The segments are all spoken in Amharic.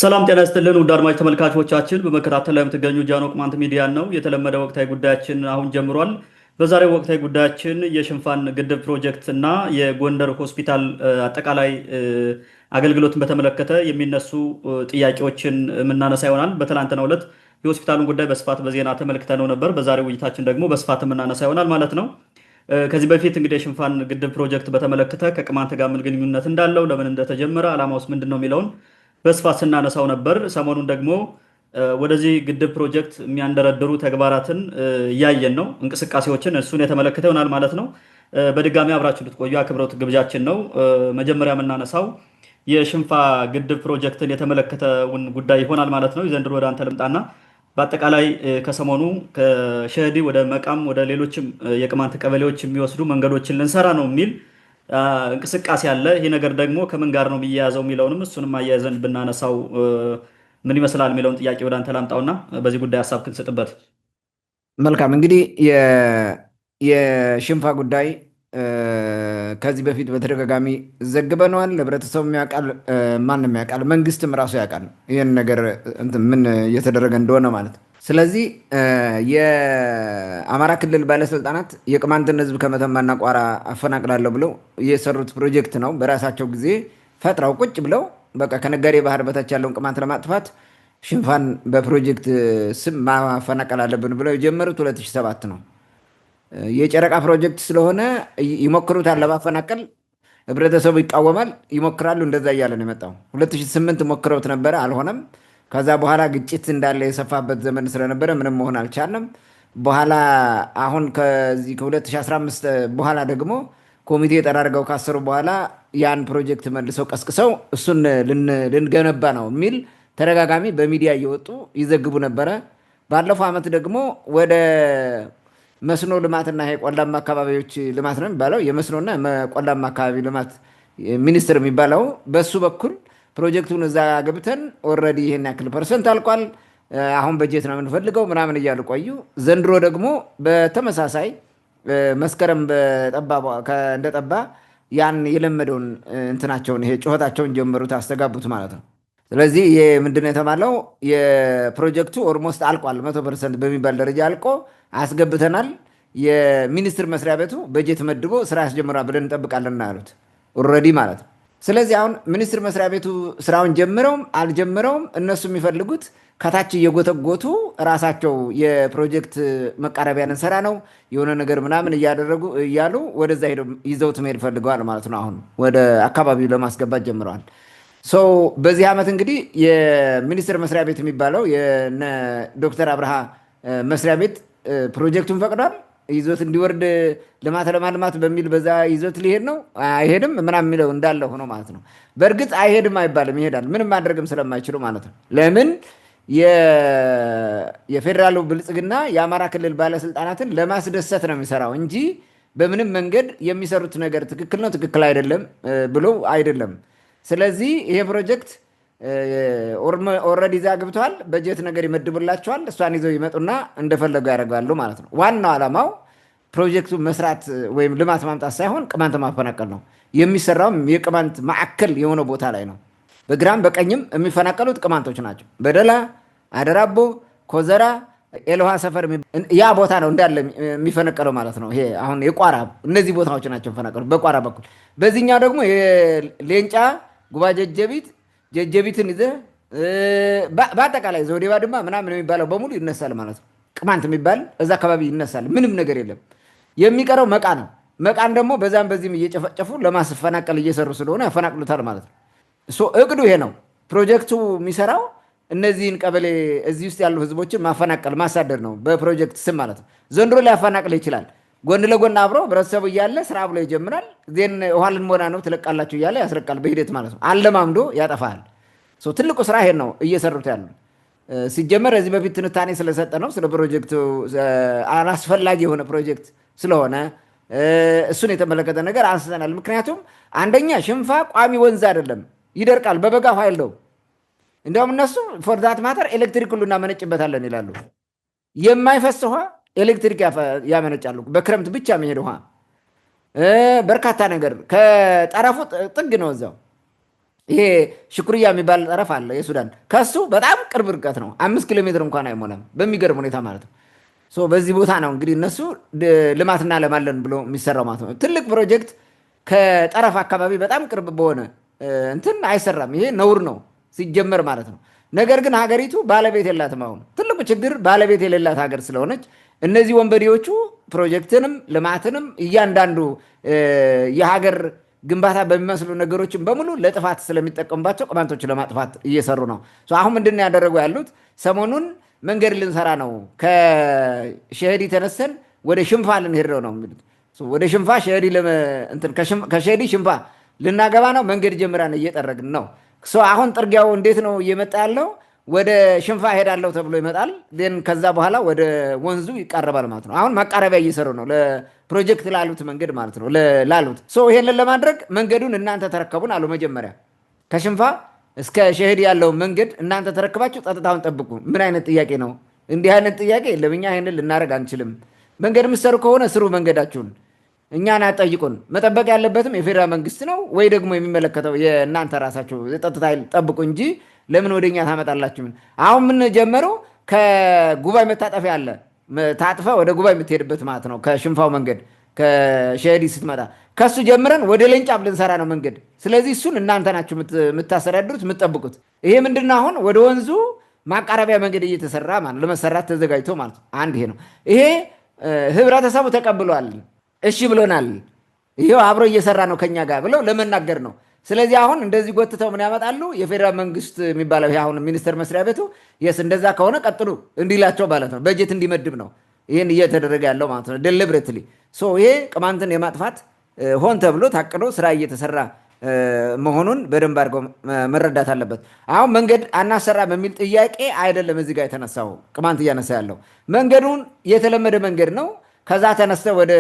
ሰላም ጤና ይስጥልን ውድ አድማጭ ተመልካቾቻችን፣ በመከታተል ላይ የምትገኙ ጃኖ ቅማንት ሚዲያ ነው። የተለመደ ወቅታዊ ጉዳያችን አሁን ጀምሯል። በዛሬው ወቅታዊ ጉዳያችን የሽንፋን ግድብ ፕሮጀክት እና የጎንደር ሆስፒታል አጠቃላይ አገልግሎትን በተመለከተ የሚነሱ ጥያቄዎችን የምናነሳ ይሆናል። በትናንትናው ዕለት የሆስፒታሉን ጉዳይ በስፋት በዜና ተመልክተነው ነበር። በዛሬው ውይይታችን ደግሞ በስፋት የምናነሳ ይሆናል ማለት ነው። ከዚህ በፊት እንግዲህ የሽንፋን ግድብ ፕሮጀክት በተመለከተ ከቅማንት ጋር ምን ግንኙነት እንዳለው፣ ለምን እንደተጀመረ፣ ዓላማውስ ምንድን ነው የሚለውን በስፋት ስናነሳው ነበር። ሰሞኑን ደግሞ ወደዚህ ግድብ ፕሮጀክት የሚያንደረድሩ ተግባራትን እያየን ነው፣ እንቅስቃሴዎችን፣ እሱን የተመለከተ ይሆናል ማለት ነው። በድጋሚ አብራችሁ እንድትቆዩ አክብሮት ግብዣችን ነው። መጀመሪያ የምናነሳው የሽንፋ ግድብ ፕሮጀክትን የተመለከተውን ጉዳይ ይሆናል ማለት ነው። የዘንድሮ ወደ አንተ ልምጣና በአጠቃላይ ከሰሞኑ ከሸህዲ ወደ መቃም ወደ ሌሎችም የቅማንት ቀበሌዎች የሚወስዱ መንገዶችን ልንሰራ ነው የሚል እንቅስቃሴ አለ። ይሄ ነገር ደግሞ ከምን ጋር ነው የሚያያዘው የሚለውንም እሱንም አያይዘን ብናነሳው ምን ይመስላል የሚለውን ጥያቄ ወደ አንተ ላምጣውና በዚህ ጉዳይ ሀሳብ ክንስጥበት። መልካም። እንግዲህ የሽንፋ ጉዳይ ከዚህ በፊት በተደጋጋሚ ዘግበነዋል። ህብረተሰቡ ያውቃል፣ ማንም ያውቃል፣ መንግስትም ራሱ ያውቃል ይህን ነገር ምን እየተደረገ እንደሆነ ማለት ነው። ስለዚህ የአማራ ክልል ባለስልጣናት የቅማንትን ህዝብ ከመተማና ቋራ አፈናቅላለሁ ብለው የሰሩት ፕሮጀክት ነው። በራሳቸው ጊዜ ፈጥረው ቁጭ ብለው በቃ ከነጋዴ ባህር በታች ያለውን ቅማንት ለማጥፋት ሽንፋን በፕሮጀክት ስም ማፈናቀል አለብን ብለው የጀመሩት 2007 ነው። የጨረቃ ፕሮጀክት ስለሆነ ይሞክሩታል ለማፈናቀል፣ ህብረተሰቡ ይቃወማል፣ ይሞክራሉ። እንደዛ እያለ ነው የመጣው። 2008 ሞክረውት ነበረ፣ አልሆነም። ከዛ በኋላ ግጭት እንዳለ የሰፋበት ዘመን ስለነበረ ምንም መሆን አልቻለም። በኋላ አሁን ከዚህ ከ2015 በኋላ ደግሞ ኮሚቴ ጠራርገው ካሰሩ በኋላ ያን ፕሮጀክት መልሰው ቀስቅሰው እሱን ልንገነባ ነው የሚል ተደጋጋሚ በሚዲያ እየወጡ ይዘግቡ ነበረ። ባለፈው ዓመት ደግሞ ወደ መስኖ ልማትና ይሄ ቆላማ አካባቢዎች ልማት ነው የሚባለው የመስኖና ቆላማ አካባቢ ልማት ሚኒስቴር የሚባለው በሱ በኩል ፕሮጀክቱን እዛ ገብተን ኦልሬዲ ይሄን ያክል ፐርሰንት አልቋል፣ አሁን በጀት ነው የምንፈልገው ምናምን እያሉ ቆዩ። ዘንድሮ ደግሞ በተመሳሳይ መስከረም እንደጠባ ያን የለመደውን እንትናቸውን ይሄ ጩኸታቸውን ጀመሩት፣ አስተጋቡት ማለት ነው። ስለዚህ ይሄ ምንድን ነው የተባለው? የፕሮጀክቱ ኦልሞስት አልቋል፣ 100% በሚባል ደረጃ አልቆ አስገብተናል። የሚኒስቴር መስሪያ ቤቱ በጀት መድቦ ስራ ያስጀምራል ብለን እንጠብቃለን ያሉት ኦልሬዲ ማለት ነው። ስለዚህ አሁን ሚኒስቴር መስሪያ ቤቱ ስራውን ጀምረውም አልጀምረውም እነሱ የሚፈልጉት ከታች እየጎተጎቱ ራሳቸው የፕሮጀክት መቃረቢያ እንሰራ ነው የሆነ ነገር ምናምን እያደረጉ እያሉ ወደዛ ሄደው ይዘውት መሄድ ፈልገዋል ማለት ነው። አሁን ወደ አካባቢው ለማስገባት ጀምረዋል። በዚህ ዓመት እንግዲህ የሚኒስቴር መስሪያ ቤት የሚባለው የነ ዶክተር አብርሃ መስሪያ ቤት ፕሮጀክቱን ፈቅዷል። ይዞት እንዲወርድ ልማት ለማልማት በሚል በዛ ይዞት ሊሄድ ነው አይሄድም ምናምን የሚለው እንዳለ ሆኖ ማለት ነው። በእርግጥ አይሄድም አይባልም፣ ይሄዳል። ምንም ማድረግም ስለማይችሉ ማለት ነው። ለምን የፌዴራሉ ብልጽግና የአማራ ክልል ባለስልጣናትን ለማስደሰት ነው የሚሰራው እንጂ በምንም መንገድ የሚሰሩት ነገር ትክክል ነው ትክክል አይደለም ብሎ አይደለም። ስለዚህ ይሄ ፕሮጀክት ኦልሬዲ እዛ ገብተዋል። በጀት ነገር ይመድቡላቸዋል። እሷን ይዘው ይመጡና እንደፈለጉ ያደርጋሉ ማለት ነው። ዋናው ዓላማው ፕሮጀክቱ መስራት ወይም ልማት ማምጣት ሳይሆን ቅማንት ማፈናቀል ነው። የሚሰራውም የቅማንት ማዕከል የሆነ ቦታ ላይ ነው። በግራም በቀኝም የሚፈናቀሉት ቅማንቶች ናቸው። በደላ፣ አደራቦ፣ ኮዘራ፣ ኤልሃ ሰፈር ያ ቦታ ነው እንዳለ የሚፈነቀለው ማለት ነው። ይሄ አሁን የቋራ እነዚህ ቦታዎች ናቸው የሚፈናቀሉት በቋራ በኩል። በዚህኛው ደግሞ ሌንጫ፣ ጉባ ጀጀቢትን ይዘህ በአጠቃላይ ዘውዴ ባድማ ምናምን የሚባለው በሙሉ ይነሳል ማለት ነው። ቅማንት የሚባል እዛ አካባቢ ይነሳል። ምንም ነገር የለም። የሚቀረው መቃ ነው። መቃን ደግሞ በዛም በዚህም እየጨፈጨፉ ለማስፈናቀል እየሰሩ ስለሆነ ያፈናቅሉታል ማለት ነው። እቅዱ ይሄ ነው። ፕሮጀክቱ የሚሰራው እነዚህን ቀበሌ እዚህ ውስጥ ያሉ ህዝቦችን ማፈናቀል ማሳደር ነው በፕሮጀክት ስም ማለት ነው። ዘንድሮ ሊያፈናቅል ይችላል። ጎን ለጎን አብሮ ህብረተሰቡ እያለ ስራ ብሎ ይጀምራል። ዜን ውሃ ልንሞላ ነው ትለቃላችሁ እያለ ያስረቃል በሂደት ማለት ነው። አለማምዶ ያጠፋል። ትልቁ ስራ ይሄን ነው እየሰሩት ያሉ። ሲጀመር እዚህ በፊት ትንታኔ ስለሰጠ ነው ስለ ፕሮጀክቱ አላስፈላጊ የሆነ ፕሮጀክት ስለሆነ እሱን የተመለከተ ነገር አንስተናል። ምክንያቱም አንደኛ ሽንፋ ቋሚ ወንዝ አይደለም፣ ይደርቃል። በበጋ ውሃ የለውም። እንዲያውም እነሱ ፎርዛት ማተር ኤሌክትሪክ ሁሉ እናመነጭበታለን ይላሉ። የማይፈስ ውሃ ኤሌክትሪክ ያመነጫሉ። በክረምት ብቻ መሄድ ውሃ በርካታ ነገር ከጠረፉ ጥግ ነው እዛው ይሄ ሽኩርያ የሚባል ጠረፍ አለ የሱዳን። ከሱ በጣም ቅርብ ርቀት ነው፣ 5 ኪሎ ሜትር እንኳን አይሞላም በሚገርም ሁኔታ ማለት ነው። በዚህ ቦታ ነው እንግዲህ እነሱ ልማት እናለማለን ብሎ የሚሰራው ማለት ነው። ትልቅ ፕሮጀክት ከጠረፍ አካባቢ በጣም ቅርብ በሆነ እንትን አይሰራም። ይሄ ነውር ነው ሲጀመር ማለት ነው። ነገር ግን ሀገሪቱ ባለቤት የላትም። አሁን ትልቁ ችግር ባለቤት የሌላት ሀገር ስለሆነች እነዚህ ወንበዴዎቹ ፕሮጀክትንም ልማትንም እያንዳንዱ የሀገር ግንባታ በሚመስሉ ነገሮችን በሙሉ ለጥፋት ስለሚጠቀሙባቸው ቅማንቶች ለማጥፋት እየሰሩ ነው። አሁን ምንድን ነው ያደረጉ ያሉት? ሰሞኑን መንገድ ልንሰራ ነው፣ ከሸሄዲ ተነስተን ወደ ሽንፋ ልንሄድ ነው የሚሉት። ወደ ሽንፋ ከሸሄዲ ሽንፋ ልናገባ ነው፣ መንገድ ጀምራን እየጠረግን ነው። አሁን ጥርጊያው እንዴት ነው እየመጣ ያለው? ወደ ሽንፋ ሄዳለሁ ተብሎ ይመጣል። ከዛ በኋላ ወደ ወንዙ ይቃረባል ማለት ነው። አሁን ማቃረቢያ እየሰሩ ነው ለፕሮጀክት ላሉት መንገድ ማለት ነው ላሉት። ይሄንን ለማድረግ መንገዱን እናንተ ተረከቡን አሉ። መጀመሪያ ከሽንፋ እስከ ሸሄድ ያለውን መንገድ እናንተ ተረክባችሁ ጸጥታውን ጠብቁ። ምን አይነት ጥያቄ ነው? እንዲህ አይነት ጥያቄ የለም። እኛ ይሄንን ልናደርግ አንችልም። መንገድ የምትሰሩ ከሆነ ስሩ መንገዳችሁን፣ እኛን አትጠይቁን። መጠበቅ ያለበትም የፌዴራል መንግስት ነው ወይ ደግሞ የሚመለከተው የእናንተ ራሳችሁ የጸጥታ ኃይል ጠብቁ እንጂ ለምን ወደኛ ታመጣላችሁ? አሁን ምን ጀመረው? ከጉባኤ መታጠፊያ አለ፣ ታጥፈ ወደ ጉባኤ የምትሄድበት ማለት ነው። ከሽንፋው መንገድ ከሸሄዲ ስትመጣ ከሱ ጀምረን ወደ ሌንጫም ልንሰራ ነው መንገድ። ስለዚህ እሱን እናንተ ናችሁ የምታስተዳድሩት የምትጠብቁት። ይሄ ምንድነው? አሁን ወደ ወንዙ ማቃረቢያ መንገድ እየተሰራ ማለት ለመሰራት ተዘጋጅቶ ማለት ነው። አንድ ይሄ ነው። ይሄ ህብረተሰቡ ተቀብሏል፣ እሺ ብሎናል፣ ይሄው አብሮ እየሰራ ነው ከኛ ጋር ብለው ለመናገር ነው። ስለዚህ አሁን እንደዚህ ጎትተው ምን ያመጣሉ? የፌዴራል መንግስት የሚባለው ይሄ አሁን ሚኒስቴር መስሪያ ቤቱ እንደዛ ከሆነ ቀጥሉ እንዲላቸው ማለት ነው። በጀት እንዲመድብ ነው ይህን እየተደረገ ያለው ማለት ነው። ደሊብሬትሊ ይሄ ቅማንትን የማጥፋት ሆን ተብሎ ታቅዶ ስራ እየተሰራ መሆኑን በደንብ አድርገው መረዳት አለበት። አሁን መንገድ አናሰራም የሚል ጥያቄ አይደለም እዚህ ጋር የተነሳው ቅማንት እያነሳ ያለው መንገዱን የተለመደ መንገድ ነው። ከዛ ተነስተ ወደ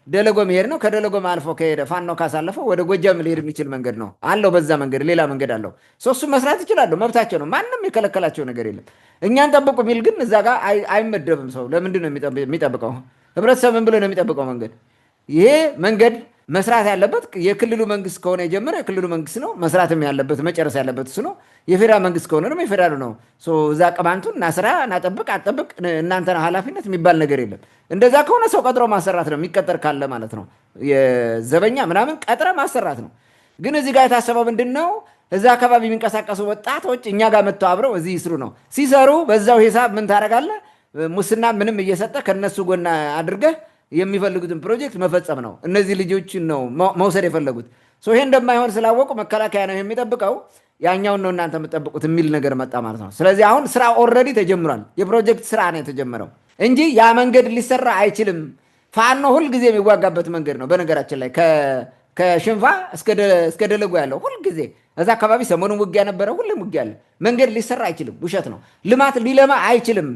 ደለጎ መሄድ ነው። ከደለጎም አልፎ ከሄደ ፋኖ ካሳለፈው ወደ ጎጃም ሊሄድ የሚችል መንገድ ነው አለው። በዛ መንገድ ሌላ መንገድ አለው። እሱ መስራት ይችላሉ፣ መብታቸው ነው። ማንም የከለከላቸው ነገር የለም። እኛን ጠብቁ የሚል ግን እዛ ጋር አይመደብም። ሰው ለምንድን ነው የሚጠብቀው? ህብረተሰብ ምን ብሎ ነው የሚጠብቀው? መንገድ ይሄ መንገድ መስራት ያለበት የክልሉ መንግስት ከሆነ የጀመረ የክልሉ መንግስት ነው መስራትም ያለበት መጨረስ ያለበት እሱ ነው። የፌዴራል መንግስት ከሆነ ደግሞ የፌዴራሉ ነው። እዛ ቅማንቱን እናስራ እናጠብቅ አጠብቅ እናንተ ኃላፊነት የሚባል ነገር የለም። እንደዛ ከሆነ ሰው ቀጥሮ ማሰራት ነው፣ የሚቀጠር ካለ ማለት ነው። የዘበኛ ምናምን ቀጥረ ማሰራት ነው። ግን እዚህ ጋር የታሰበው ምንድን ነው? እዛ አካባቢ የሚንቀሳቀሱ ወጣቶች እኛ ጋር መጥተው አብረው እዚህ ይስሩ ነው። ሲሰሩ በዛው ሂሳብ ምን ታደርጋለህ? ሙስና ምንም እየሰጠ ከነሱ ጎና አድርገህ የሚፈልጉትን ፕሮጀክት መፈጸም ነው። እነዚህ ልጆችን ነው መውሰድ የፈለጉት። ይሄ እንደማይሆን ስላወቁ መከላከያ ነው የሚጠብቀው፣ ያኛውን ነው እናንተ የምጠብቁት የሚል ነገር መጣ ማለት ነው። ስለዚህ አሁን ስራ ኦልሬዲ ተጀምሯል። የፕሮጀክት ስራ ነው የተጀመረው እንጂ ያ መንገድ ሊሰራ አይችልም። ፋኖ ሁልጊዜ የሚዋጋበት መንገድ ነው። በነገራችን ላይ ከሽንፋ እስከ ደለጎ ያለው ሁልጊዜ እዛ አካባቢ ሰሞኑን ውጊያ ነበረ፣ ሁሌም ውጊያ አለ። መንገድ ሊሰራ አይችልም፣ ውሸት ነው። ልማት ሊለማ አይችልም፣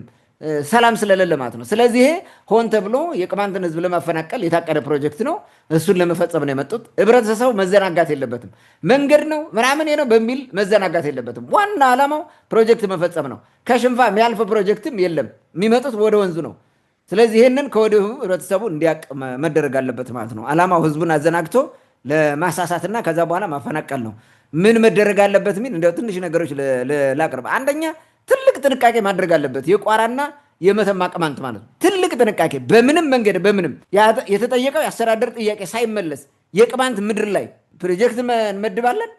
ሰላም ስለሌለ ማለት ነው። ስለዚህ ይሄ ሆን ተብሎ የቅማንትን ህዝብ ለማፈናቀል የታቀደ ፕሮጀክት ነው። እሱን ለመፈጸም ነው የመጡት። ህብረተሰቡ መዘናጋት የለበትም። መንገድ ነው ምናምን ነው በሚል መዘናጋት የለበትም። ዋና ዓላማው ፕሮጀክት መፈጸም ነው። ከሽንፋ የሚያልፍ ፕሮጀክትም የለም፣ የሚመጡት ወደ ወንዙ ነው። ስለዚህ ይህንን ከወዲሁ ህብረተሰቡ እንዲያቅ መደረግ አለበት ማለት ነው። ዓላማው ህዝቡን አዘናግቶ ለማሳሳትና ከዛ በኋላ ማፈናቀል ነው። ምን መደረግ አለበት ሚል እንደው ትንሽ ነገሮች ላቅርብ። አንደኛ ትልቅ ጥንቃቄ ማድረግ አለበት። የቋራና የመተማ ቅማንት ማለት ነው። ትልቅ ጥንቃቄ በምንም መንገድ በምንም የተጠየቀው የአስተዳደር ጥያቄ ሳይመለስ የቅማንት ምድር ላይ ፕሮጀክት እንመድባለን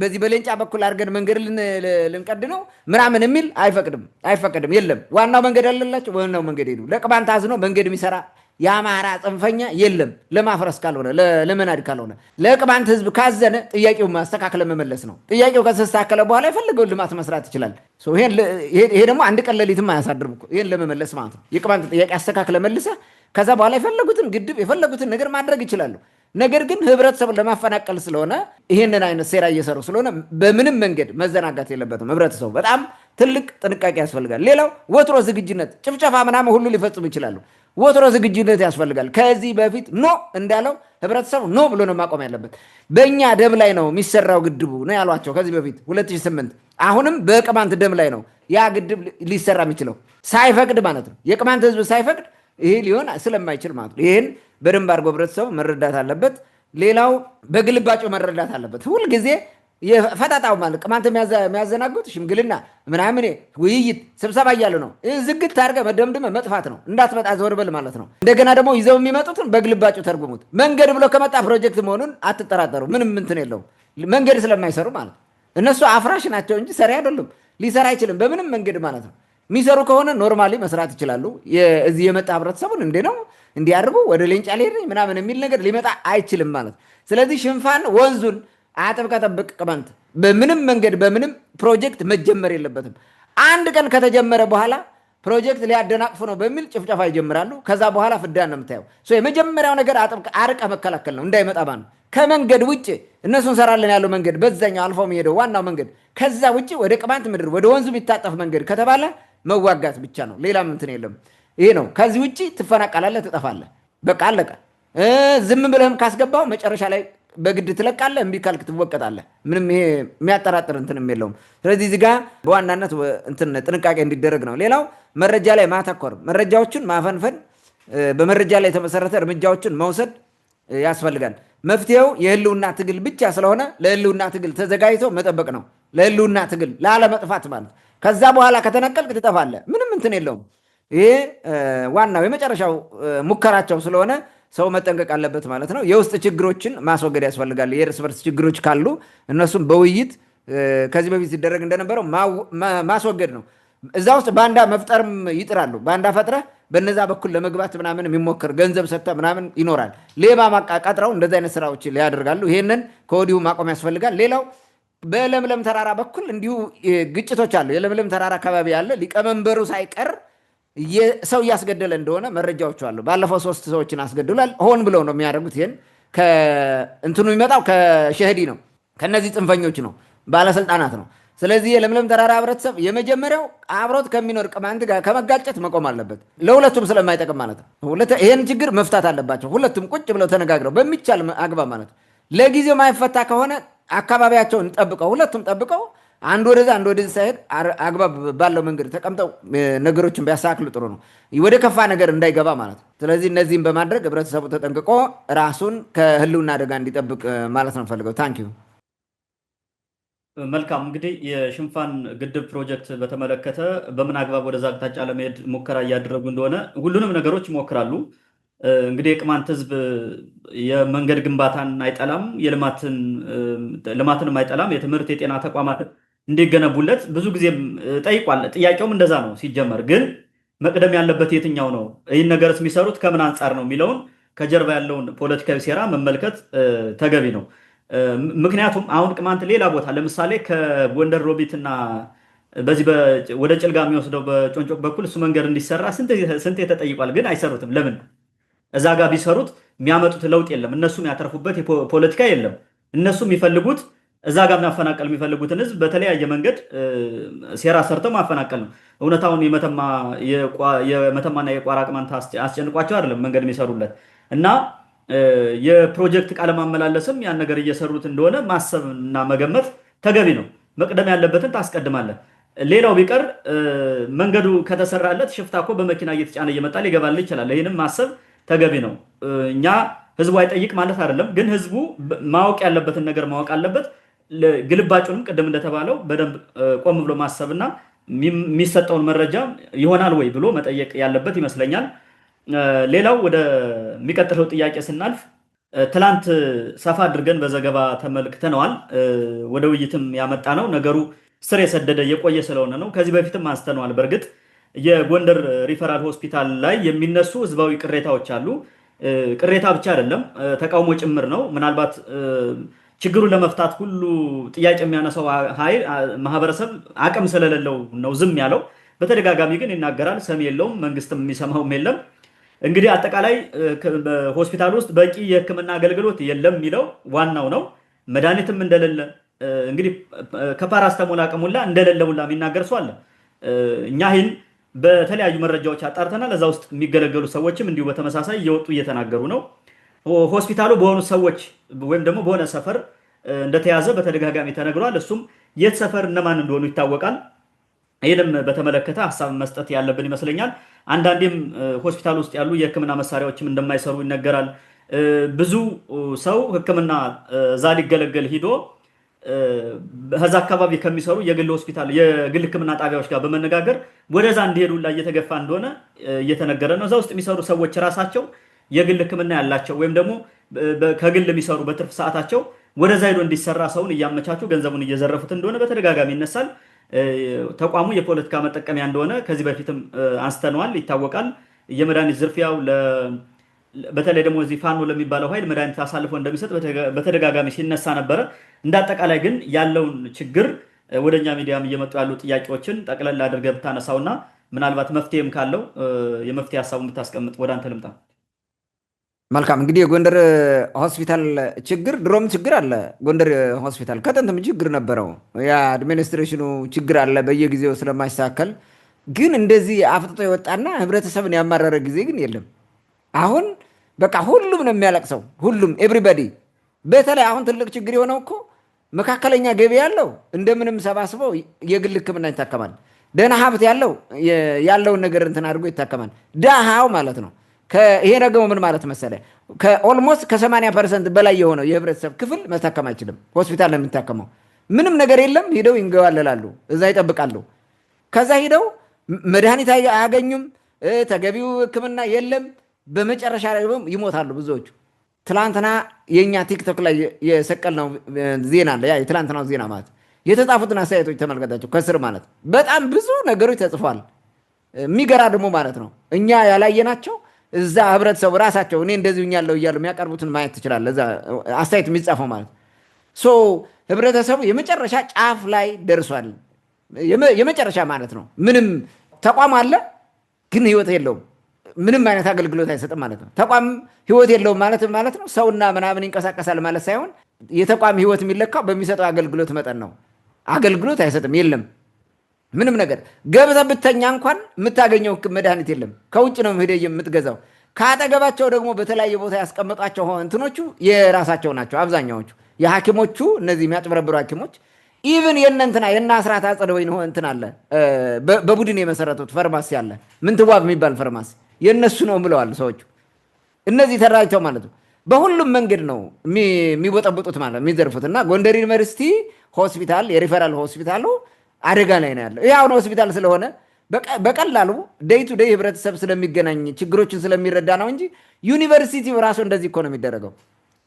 በዚህ በሌንጫ በኩል አድርገን መንገድ ልንቀድ ነው ምናምን የሚል አይፈቅድም። የለም ዋናው መንገድ አለላቸው፣ ዋናው መንገድ ሄዱ። ለቅማንት አዝኖ መንገድ የሚሰራ የአማራ ጽንፈኛ የለም። ለማፍረስ ካልሆነ ለመናድ ካልሆነ ለቅማንት ህዝብ ካዘነ ጥያቄው ማስተካከለ መመለስ ነው። ጥያቄው ከተስተካከለ በኋላ የፈለገውን ልማት መስራት ይችላል። ይሄ ደግሞ አንድ ቀን ሌሊትም አያሳድርም እኮ ይሄን ለመመለስ ማለት ነው። የቅማንት ጥያቄ አስተካክለ መልሰ ከዛ በኋላ የፈለጉትን ግድብ የፈለጉትን ነገር ማድረግ ይችላሉ። ነገር ግን ህብረተሰቡን ለማፈናቀል ስለሆነ ይህንን አይነት ሴራ እየሰሩ ስለሆነ በምንም መንገድ መዘናጋት የለበትም። ህብረተሰቡ በጣም ትልቅ ጥንቃቄ ያስፈልጋል። ሌላው ወትሮ ዝግጁነት፣ ጭፍጨፋ ምናምን ሁሉ ሊፈጽሙ ይችላሉ። ወትሮ ዝግጁነት ያስፈልጋል። ከዚህ በፊት ኖ እንዳለው ህብረተሰቡ ኖ ብሎ ነው ማቆም ያለበት። በእኛ ደም ላይ ነው የሚሰራው ግድቡ ነው ያሏቸው ከዚህ በፊት 2008። አሁንም በቅማንት ደም ላይ ነው ያ ግድብ ሊሰራ የሚችለው ሳይፈቅድ ማለት ነው። የቅማንት ህዝብ ሳይፈቅድ ይሄ ሊሆን ስለማይችል ማለት ነው። ይህን በደንብ አድርጎ ህብረተሰቡ መረዳት አለበት። ሌላው በግልባጩ መረዳት አለበት። ሁልጊዜ ፈጣጣው ማለት ቅማንት የሚያዘናጉት ሽምግልና ምናምን ውይይት ስብሰባ እያሉ ነው። ዝግት አድርገህ መደምድመህ መጥፋት ነው። እንዳትመጣ ዘወር በል ማለት ነው። እንደገና ደግሞ ይዘው የሚመጡትን በግልባጩ ተርጉሙት። መንገድ ብሎ ከመጣ ፕሮጀክት መሆኑን አትጠራጠሩ። ምንም እንትን የለውም። መንገድ ስለማይሰሩ ማለት እነሱ አፍራሽ ናቸው እንጂ ሰሪ አይደሉም። ሊሰራ አይችልም በምንም መንገድ ማለት ነው። የሚሰሩ ከሆነ ኖርማሊ መስራት ይችላሉ። እዚህ የመጣ ህብረተሰቡን እንዴ ነው እንዲያርጉ ወደ ሌንጫ ሊሄድ ምናምን የሚል ነገር ሊመጣ አይችልም ማለት። ስለዚህ ሽንፋን ወንዙን አጥብቀህ ጠብቅ። ቅማንት በምንም መንገድ በምንም ፕሮጀክት መጀመር የለበትም። አንድ ቀን ከተጀመረ በኋላ ፕሮጀክት ሊያደናቅፉ ነው በሚል ጭፍጨፋ ይጀምራሉ። ከዛ በኋላ ፍዳን ነው የምታየው። የመጀመሪያው ነገር አርቀህ መከላከል ነው እንዳይመጣ ማለት ከመንገድ ውጭ እነሱ እንሰራለን ያለው መንገድ በዛኛው አልፎ የሚሄደው ዋናው መንገድ ከዛ ውጭ ወደ ቅማንት ምድር ወደ ወንዙ የሚታጠፍ መንገድ ከተባለ መዋጋት ብቻ ነው። ሌላም እንትን የለም። ይሄ ነው። ከዚህ ውጭ ትፈናቀላለህ፣ ትጠፋለህ። በቃ አለቀ። ዝም ብለህም ካስገባው መጨረሻ ላይ በግድ ትለቃለህ። እምቢ ካልክ ትወቀጣለህ። ምንም ይሄ የሚያጠራጥር እንትንም የለውም። ስለዚህ እዚህ ጋር በዋናነት እንትን ጥንቃቄ እንዲደረግ ነው። ሌላው መረጃ ላይ ማተኮር፣ መረጃዎችን ማፈንፈን፣ በመረጃ ላይ የተመሰረተ እርምጃዎችን መውሰድ ያስፈልጋል። መፍትሄው የህልውና ትግል ብቻ ስለሆነ ለህልውና ትግል ተዘጋጅቶ መጠበቅ ነው። ለህልውና ትግል ላለመጥፋት ማለት ከዛ በኋላ ከተነቀልክ ትጠፋለህ። ምንም እንትን የለውም። ይሄ ዋናው የመጨረሻው ሙከራቸው ስለሆነ ሰው መጠንቀቅ አለበት ማለት ነው። የውስጥ ችግሮችን ማስወገድ ያስፈልጋል። የእርስ በርስ ችግሮች ካሉ እነሱም በውይይት ከዚህ በፊት ሲደረግ እንደነበረው ማስወገድ ነው። እዛ ውስጥ ባንዳ መፍጠርም ይጥራሉ። ባንዳ ፈጥረህ በነዛ በኩል ለመግባት ምናምን የሚሞክር ገንዘብ ሰጥተህ ምናምን ይኖራል። ሌባ ቀጥረው እንደዚህ አይነት ስራዎች ያደርጋሉ። ይሄንን ከወዲሁ ማቆም ያስፈልጋል። ሌላው በለምለም ተራራ በኩል እንዲሁ ግጭቶች አሉ። የለምለም ተራራ አካባቢ ያለ ሊቀመንበሩ ሳይቀር ሰው እያስገደለ እንደሆነ መረጃዎቹ አሉ። ባለፈው 3 ሰዎችን አስገድሏል። ሆን ብለው ነው የሚያደርጉት። ይሄን እንትኑ የሚመጣው ከሸህዲ ነው፣ ከነዚህ ጽንፈኞች ነው፣ ባለስልጣናት ነው። ስለዚህ የለምለም ተራራ ህብረተሰብ የመጀመሪያው አብሮት ከሚኖር ቅማንት ጋር ከመጋጨት መቆም አለበት። ለሁለቱም ስለማይጠቅም ማለት ነው። ይሄን ችግር መፍታት አለባቸው። ሁለቱም ቁጭ ብለው ተነጋግረው በሚቻል አግባብ ማለት ነው። ለጊዜው ማይፈታ ከሆነ አካባቢያቸውን ጠብቀው ሁለቱም ጠብቀው አንድ ወደዛ አንድ ወደዚህ ሳይሄድ አግባብ ባለው መንገድ ተቀምጠው ነገሮችን ቢያስተካክሉ ጥሩ ነው፣ ወደ ከፋ ነገር እንዳይገባ ማለት ነው። ስለዚህ እነዚህም በማድረግ ህብረተሰቡ ተጠንቅቆ ራሱን ከህልውና አደጋ እንዲጠብቅ ማለት ነው ፈልገው። ታንኪዩ። መልካም። እንግዲህ የሽንፋን ግድብ ፕሮጀክት በተመለከተ በምን አግባብ ወደዛ አቅጣጫ ለመሄድ ሙከራ እያደረጉ እንደሆነ ሁሉንም ነገሮች ይሞክራሉ። እንግዲህ የቅማንት ህዝብ የመንገድ ግንባታን አይጠላም፣ ልማትንም አይጠላም። የትምህርት የጤና ተቋማት እንዲገነቡለት ብዙ ጊዜም ጠይቋል። ጥያቄውም እንደዛ ነው። ሲጀመር ግን መቅደም ያለበት የትኛው ነው፣ ይህን ነገርስ የሚሰሩት ከምን አንጻር ነው የሚለውን ከጀርባ ያለውን ፖለቲካዊ ሴራ መመልከት ተገቢ ነው። ምክንያቱም አሁን ቅማንት ሌላ ቦታ ለምሳሌ ከጎንደር ሮቢትና በዚህ ወደ ጭልጋ የሚወስደው በጮንጮቅ በኩል እሱ መንገድ እንዲሰራ ስንት ተጠይቋል፣ ግን አይሰሩትም። ለምን? እዛ ጋር ቢሰሩት የሚያመጡት ለውጥ የለም። እነሱ የሚያተርፉበት ፖለቲካ የለም። እነሱ የሚፈልጉት እዛ ጋር ማፈናቀል የሚፈልጉትን ህዝብ በተለያየ መንገድ ሴራ ሰርተው ማፈናቀል ነው። እውነታውን የመተማና የቋራ ቅማንት አስጨንቋቸው አይደለም መንገድ የሚሰሩለት እና የፕሮጀክት ቃለ ማመላለስም ያን ነገር እየሰሩት እንደሆነ ማሰብ እና መገመት ተገቢ ነው። መቅደም ያለበትን ታስቀድማለህ። ሌላው ቢቀር መንገዱ ከተሰራለት ሽፍታ እኮ በመኪና እየተጫነ እየመጣ ሊገባል ይችላል። ይህንም ማሰብ ተገቢ ነው። እኛ ህዝቡ አይጠይቅ ማለት አይደለም፣ ግን ህዝቡ ማወቅ ያለበትን ነገር ማወቅ አለበት። ግልባጩንም ቅድም እንደተባለው በደንብ ቆም ብሎ ማሰብና የሚሰጠውን መረጃ ይሆናል ወይ ብሎ መጠየቅ ያለበት ይመስለኛል። ሌላው ወደሚቀጥለው ጥያቄ ስናልፍ ትላንት ሰፋ አድርገን በዘገባ ተመልክተነዋል። ወደ ውይይትም ያመጣ ነው ነገሩ ስር የሰደደ የቆየ ስለሆነ ነው። ከዚህ በፊትም አንስተነዋል። በእርግጥ የጎንደር ሪፈራል ሆስፒታል ላይ የሚነሱ ህዝባዊ ቅሬታዎች አሉ። ቅሬታ ብቻ አይደለም፣ ተቃውሞ ጭምር ነው። ምናልባት ችግሩን ለመፍታት ሁሉ ጥያቄ የሚያነሳው ማህበረሰብ አቅም ስለሌለው ነው ዝም ያለው። በተደጋጋሚ ግን ይናገራል፣ ሰሚ የለውም፣ መንግስትም የሚሰማውም የለም። እንግዲህ አጠቃላይ በሆስፒታል ውስጥ በቂ የህክምና አገልግሎት የለም የሚለው ዋናው ነው። መድኃኒትም እንደሌለ እንግዲህ ከፓራስተሞል አቅሙላ እንደሌለ ሁላ የሚናገር ሰው አለ። እኛ ይህን በተለያዩ መረጃዎች አጣርተናል። እዛ ውስጥ የሚገለገሉ ሰዎችም እንዲሁ በተመሳሳይ እየወጡ እየተናገሩ ነው። ሆስፒታሉ በሆኑ ሰዎች ወይም ደግሞ በሆነ ሰፈር እንደተያዘ በተደጋጋሚ ተነግሯል። እሱም የት ሰፈር እነማን እንደሆኑ ይታወቃል። ይህንም በተመለከተ ሀሳብ መስጠት ያለብን ይመስለኛል። አንዳንዴም ሆስፒታል ውስጥ ያሉ የህክምና መሳሪያዎችም እንደማይሰሩ ይነገራል። ብዙ ሰው ህክምና እዛ ሊገለገል ሂዶ ከዛ አካባቢ ከሚሰሩ የግል ሆስፒታል የግል ሕክምና ጣቢያዎች ጋር በመነጋገር ወደዛ እንዲሄዱ ላይ እየተገፋ እንደሆነ እየተነገረ ነው። እዛ ውስጥ የሚሰሩ ሰዎች ራሳቸው የግል ሕክምና ያላቸው ወይም ደግሞ ከግል የሚሰሩ በትርፍ ሰዓታቸው ወደዛ ሄዶ እንዲሰራ ሰውን እያመቻቹ ገንዘቡን እየዘረፉት እንደሆነ በተደጋጋሚ ይነሳል። ተቋሙ የፖለቲካ መጠቀሚያ እንደሆነ ከዚህ በፊትም አንስተነዋል፣ ይታወቃል። የመድኃኒት ዝርፊያው በተለይ ደግሞ እዚህ ፋኖ ለሚባለው ኃይል መድኃኒት አሳልፎ እንደሚሰጥ በተደጋጋሚ ሲነሳ ነበረ። እንደ አጠቃላይ ግን ያለውን ችግር ወደኛ ሚዲያም እየመጡ ያሉ ጥያቄዎችን ጠቅለል አድርገህ ብታነሳውና ምናልባት መፍትሄም ካለው የመፍትሄ ሀሳቡን ብታስቀምጥ ወደ አንተ ልምጣ። መልካም እንግዲህ የጎንደር ሆስፒታል ችግር ድሮም ችግር አለ። ጎንደር ሆስፒታል ከጥንትም ችግር ነበረው። የአድሚኒስትሬሽኑ ችግር አለ በየጊዜው ስለማይስተካከል። ግን እንደዚህ አፍጥጦ የወጣና ህብረተሰብን ያማረረ ጊዜ ግን የለም። አሁን በቃ ሁሉም ነው የሚያለቅሰው፣ ሁሉም ኤቭሪባዲ። በተለይ አሁን ትልቅ ችግር የሆነው እኮ መካከለኛ ገቢ ያለው እንደምንም ሰባስበው የግል ሕክምና ይታከማል። ደህና ሀብት ያለው ያለውን ነገር እንትን አድርጎ ይታከማል። ደሃው ማለት ነው። ይሄ ደግሞ ምን ማለት መሰለ፣ ከኦልሞስት ከ80% በላይ የሆነው የህብረተሰብ ክፍል መታከም አይችልም። ሆስፒታል ነው የሚታከመው። ምንም ነገር የለም። ሂደው ይንገዋለላሉ፣ እዛ ይጠብቃሉ። ከዛ ሂደው መድኃኒት አያገኙም፣ ተገቢው ሕክምና የለም። በመጨረሻ ላይ ይሞታሉ ብዙዎቹ። ትላንትና የእኛ ቲክቶክ ላይ የሰቀልነው ዜና አለ። ያ የትላንትናው ዜና ማለት የተጻፉትን አስተያየቶች ተመልከታቸው። ከስር ማለት በጣም ብዙ ነገሮች ተጽፏል። የሚገራድሙ ማለት ነው። እኛ ያላየናቸው እዛ ህብረተሰቡ ራሳቸው እኔ እንደዚህ ያለው እያሉ የሚያቀርቡትን ማየት ትችላለህ። እዛ አስተያየት የሚጻፈው ማለት ህብረተሰቡ የመጨረሻ ጫፍ ላይ ደርሷል። የመጨረሻ ማለት ነው። ምንም ተቋም አለ ግን ህይወት የለውም። ምንም አይነት አገልግሎት አይሰጥም ማለት ነው። ተቋም ህይወት የለውም ማለት ነው። ሰውና ምናምን ይንቀሳቀሳል ማለት ሳይሆን የተቋም ህይወት የሚለካው በሚሰጠው አገልግሎት መጠን ነው። አገልግሎት አይሰጥም፣ የለም ምንም ነገር። ገብተህ ብተኛ እንኳን የምታገኘው መድኃኒት የለም። ከውጭ ነው ሄደህ የምትገዛው። ከአጠገባቸው ደግሞ በተለያየ ቦታ ያስቀመጧቸው እንትኖቹ የራሳቸው ናቸው አብዛኛዎቹ። የሐኪሞቹ እነዚህ የሚያጭበረብሩ ሐኪሞች ኢቭን የእነንትና የእነ አስራት አጸደወይን እንትን አለ በቡድን የመሰረቱት ፋርማሲ አለ፣ ምንትዋብ የሚባል ፋርማሲ የእነሱ ነው ብለዋል ሰዎቹ። እነዚህ ተደራጅተው ማለት ነው በሁሉም መንገድ ነው የሚቦጠብጡት ማለት የሚዘርፉት። እና ጎንደር ዩኒቨርሲቲ ሆስፒታል የሪፈራል ሆስፒታሉ አደጋ ላይ ነው ያለው። ይህ አሁን ሆስፒታል ስለሆነ በቀላሉ ዴይ ቱ ዴይ ህብረተሰብ ስለሚገናኝ ችግሮችን ስለሚረዳ ነው እንጂ ዩኒቨርሲቲው ራሱ እንደዚህ እኮ ነው የሚደረገው።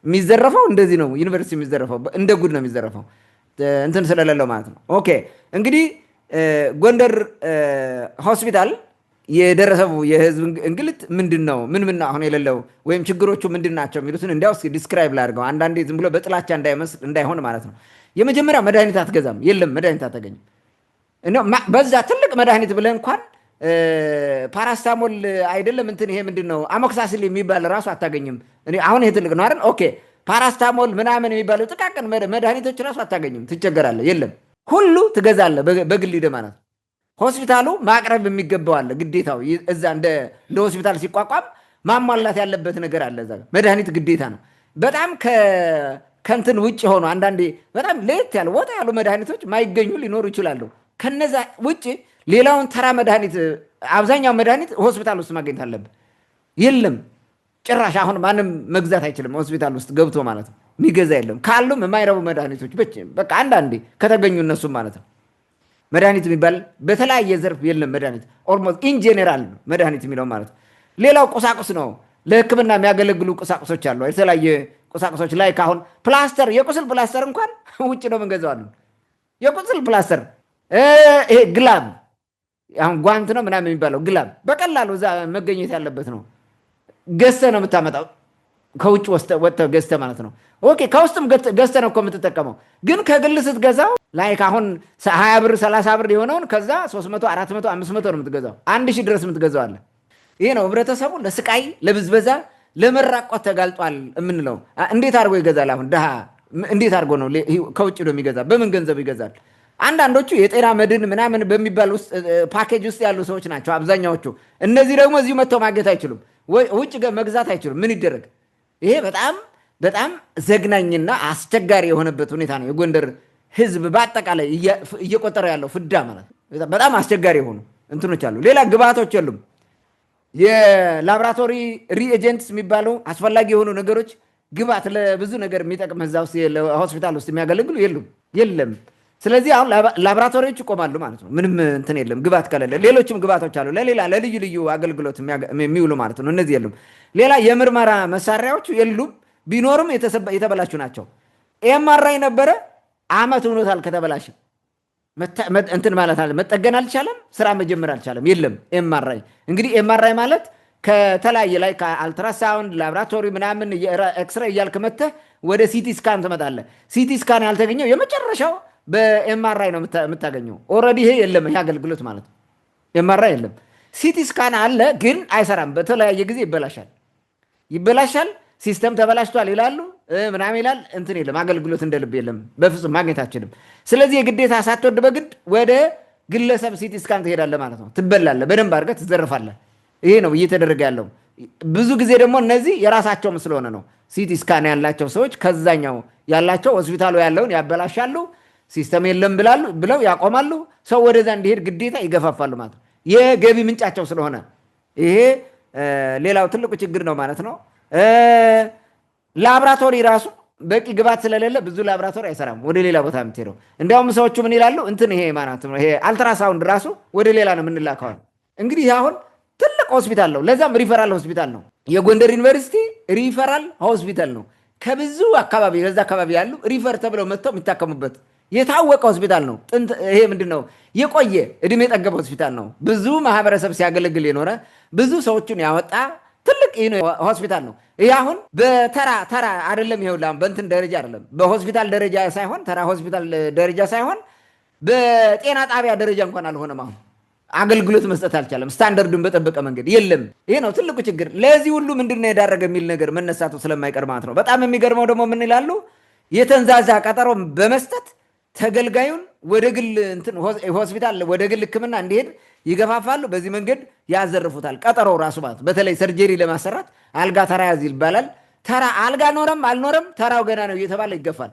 የሚዘረፈው እንደዚህ ነው ዩኒቨርሲቲ የሚዘረፈው፣ እንደ ጉድ ነው የሚዘረፈው እንትን ስለሌለው ማለት ነው። ኦኬ እንግዲህ ጎንደር ሆስፒታል የደረሰው የህዝብ እንግልት ምንድን ነው? ምን አሁን የሌለው ወይም ችግሮቹ ምንድን ናቸው የሚሉትን እንዲያው እስኪ ዲስክራይብ ላድርገው። አንዳንዴ ዝም ብሎ በጥላቻ እንዳይሆን ማለት ነው። የመጀመሪያ መድኃኒት አትገዛም፣ የለም መድኃኒት አታገኝም። በዛ ትልቅ መድኃኒት ብለህ እንኳን ፓራስታሞል አይደለም እንትን ይሄ ምንድን ነው አሞክሳሲል የሚባል ራሱ አታገኝም። አሁን ይሄ ትልቅ ነው አይደል? ኦኬ ፓራስታሞል ምናምን የሚባሉ ጥቃቅን መድኃኒቶች ራሱ አታገኝም፣ ትቸገራለህ። የለም ሁሉ ትገዛለህ በግል ሂደህ ማለት ነው። ሆስፒታሉ ማቅረብ የሚገባው አለ ግዴታው። እዛ እንደ ሆስፒታል ሲቋቋም ማሟላት ያለበት ነገር አለ። እዛ መድኃኒት ግዴታ ነው። በጣም ከንትን ውጭ ሆኖ አንዳንዴ በጣም ለየት ያሉ ወጣ ያሉ መድኃኒቶች ማይገኙ ሊኖሩ ይችላሉ። ከነዛ ውጭ ሌላውን ተራ መድኃኒት አብዛኛው መድኃኒት ሆስፒታል ውስጥ ማግኘት አለብህ። የለም ጭራሽ አሁን ማንም መግዛት አይችልም። ሆስፒታል ውስጥ ገብቶ ማለት ነው የሚገዛ የለም። ካሉም የማይረቡ መድኃኒቶች በቃ አንዳንዴ ከተገኙ እነሱም ማለት ነው መድኃኒት የሚባል በተለያየ ዘርፍ የለም። መድኃኒት ኦልሞስት ኢንጄኔራል መድኃኒት የሚለው ማለት ነው። ሌላው ቁሳቁስ ነው። ለሕክምና የሚያገለግሉ ቁሳቁሶች አሉ። የተለያየ ቁሳቁሶች ላይ ካሁን ፕላስተር፣ የቁስል ፕላስተር እንኳን ውጭ ነው የምንገዛው። የቁስል ፕላስተር ይሄ ግላብ አሁን ጓንት ነው ምናምን የሚባለው ግላብ በቀላሉ እዛ መገኘት ያለበት ነው። ገዝተህ ነው የምታመጣው፣ ከውጭ ወጥተህ ገዝተህ ማለት ነው። ኦኬ ከውስጥም ገዝተህ ነው እኮ የምትጠቀመው። ግን ከግል ስትገዛው ላይክ አሁን 20 ብር 30 ብር የሆነውን ከዛ 300 400 500 ነው የምትገዛው፣ 1000 ድረስ የምትገዛው አለ። ይሄ ነው ህብረተሰቡ ለስቃይ ለብዝበዛ ለመራቆት ተጋልጧል የምንለው። እንዴት አድርጎ ይገዛል? አሁን ድሃ እንዴት አድርጎ ነው ከውጭ ነው የሚገዛ? በምን ገንዘብ ይገዛል? አንዳንዶቹ የጤና መድን ምናምን በሚባል ውስጥ ፓኬጅ ውስጥ ያሉ ሰዎች ናቸው አብዛኛዎቹ። እነዚህ ደግሞ እዚሁ መጥተው ማግኘት አይችሉም፣ ውጭ መግዛት አይችሉም። ምን ይደረግ? ይሄ በጣም ዘግናኝና አስቸጋሪ የሆነበት ሁኔታ ነው። የጎንደር ህዝብ በአጠቃላይ እየቆጠረ ያለው ፍዳ ማለት ነው። በጣም አስቸጋሪ የሆኑ እንትኖች አሉ። ሌላ ግብአቶች የሉም። የላቦራቶሪ ሪኤጀንትስ የሚባሉ አስፈላጊ የሆኑ ነገሮች ግብአት ለብዙ ነገር የሚጠቅም እዛ ውስጥ ሆስፒታል ውስጥ የሚያገለግሉ የሉም። የለም። ስለዚህ አሁን ላቦራቶሪዎች ይቆማሉ ማለት ነው። ምንም እንትን የለም ግባት ከሌለ። ሌሎችም ግባቶች አሉ ለሌላ ለልዩ ልዩ አገልግሎት የሚውሉ ማለት ነው። እነዚህ የሉም። ሌላ የምርመራ መሳሪያዎች የሉም። ቢኖርም የተበላሹ ናቸው። ኤምአርአይ ነበረ አመት ሆኖታል ከተበላሸ እንትን ማለት አለ መጠገን አልቻለም። ስራ መጀመር አልቻለም። የለም ኤምአርአይ። እንግዲህ ኤምአርአይ ማለት ከተለያየ ላይ ከአልትራሳውንድ ላቦራቶሪ ምናምን ኤክስሬይ እያልክ መተህ ወደ ሲቲ ስካን ትመጣለህ። ሲቲ ስካን ያልተገኘው የመጨረሻው በኤምአርአይ ነው የምታገኘው። ኦልሬዲ ይሄ የለም፣ ይሄ አገልግሎት ማለት ነው። ኤምአርአይ የለም። ሲቲ ስካን አለ ግን አይሰራም። በተለያየ ጊዜ ይበላሻል። ሲስተም ተበላሽቷል ይላሉ ምናምን ይላል። እንትን የለም፣ አገልግሎት እንደ ልብ የለም። በፍጹም ማግኘት አችልም። ስለዚህ የግዴታ ሳትወድ በግድ ወደ ግለሰብ ሲቲ ስካን ትሄዳለህ ማለት ነው። ትበላለህ፣ በደንብ አድርገህ ትዘርፋለህ። ይሄ ነው እየተደረገ ያለው። ብዙ ጊዜ ደግሞ እነዚህ የራሳቸውም ስለሆነ ነው። ሲቲ ስካን ያላቸው ሰዎች ከዛኛው ያላቸው ሆስፒታሉ ያለውን ያበላሻሉ። ሲስተም የለም ብለው ያቆማሉ። ሰው ወደዛ እንዲሄድ ግዴታ ይገፋፋሉ ማለት ነው። የገቢ ምንጫቸው ስለሆነ ይሄ ሌላው ትልቁ ችግር ነው ማለት ነው። ላቦራቶሪ ራሱ በቂ ግባት ስለሌለ ብዙ ላቦራቶሪ አይሰራም። ወደ ሌላ ቦታ የምትሄደው እንዲያውም ሰዎቹ ምን ይላሉ? እንትን ይሄ ማለት ነው ይሄ አልትራሳውንድ ራሱ ወደ ሌላ ነው የምንላከው። እንግዲህ አሁን ትልቅ ሆስፒታል ነው፣ ለዛም ሪፈራል ሆስፒታል ነው። የጎንደር ዩኒቨርሲቲ ሪፈራል ሆስፒታል ነው። ከብዙ አካባቢ ከዛ አካባቢ ያሉ ሪፈር ተብለው መጥተው የሚታከሙበት የታወቀ ሆስፒታል ነው። ጥንት ይሄ ምንድነው የቆየ እድሜ የጠገበ ሆስፒታል ነው። ብዙ ማህበረሰብ ሲያገለግል የኖረ ብዙ ሰዎችን ያወጣ ትልቅ ሆስፒታል ነው። ይህ አሁን በተራ አይደለም። ይሄው በእንትን ደረጃ አይደለም፣ በሆስፒታል ደረጃ ሳይሆን ተራ ሆስፒታል ደረጃ ሳይሆን በጤና ጣቢያ ደረጃ እንኳን አልሆነም። አሁን አገልግሎት መስጠት አልቻለም። ስታንዳርዱን በጠበቀ መንገድ የለም። ይሄ ነው ትልቁ ችግር። ለዚህ ሁሉ ምንድነው የዳረገ የሚል ነገር መነሳቱ ስለማይቀር ማለት ነው። በጣም የሚገርመው ደግሞ ምን ይላሉ? የተንዛዛ ቀጠሮ በመስጠት ተገልጋዩን ወደ ግል ሆስፒታል ወደ ግል ሕክምና እንዲሄድ ይገፋፋሉ። በዚህ መንገድ ያዘርፉታል። ቀጠሮው ራሱ ማለት በተለይ ሰርጀሪ ለማሰራት አልጋ ተራ ያዝ ይባላል። ተራ አልጋ ኖረም አልኖረም ተራው ገና ነው እየተባለ ይገፋል።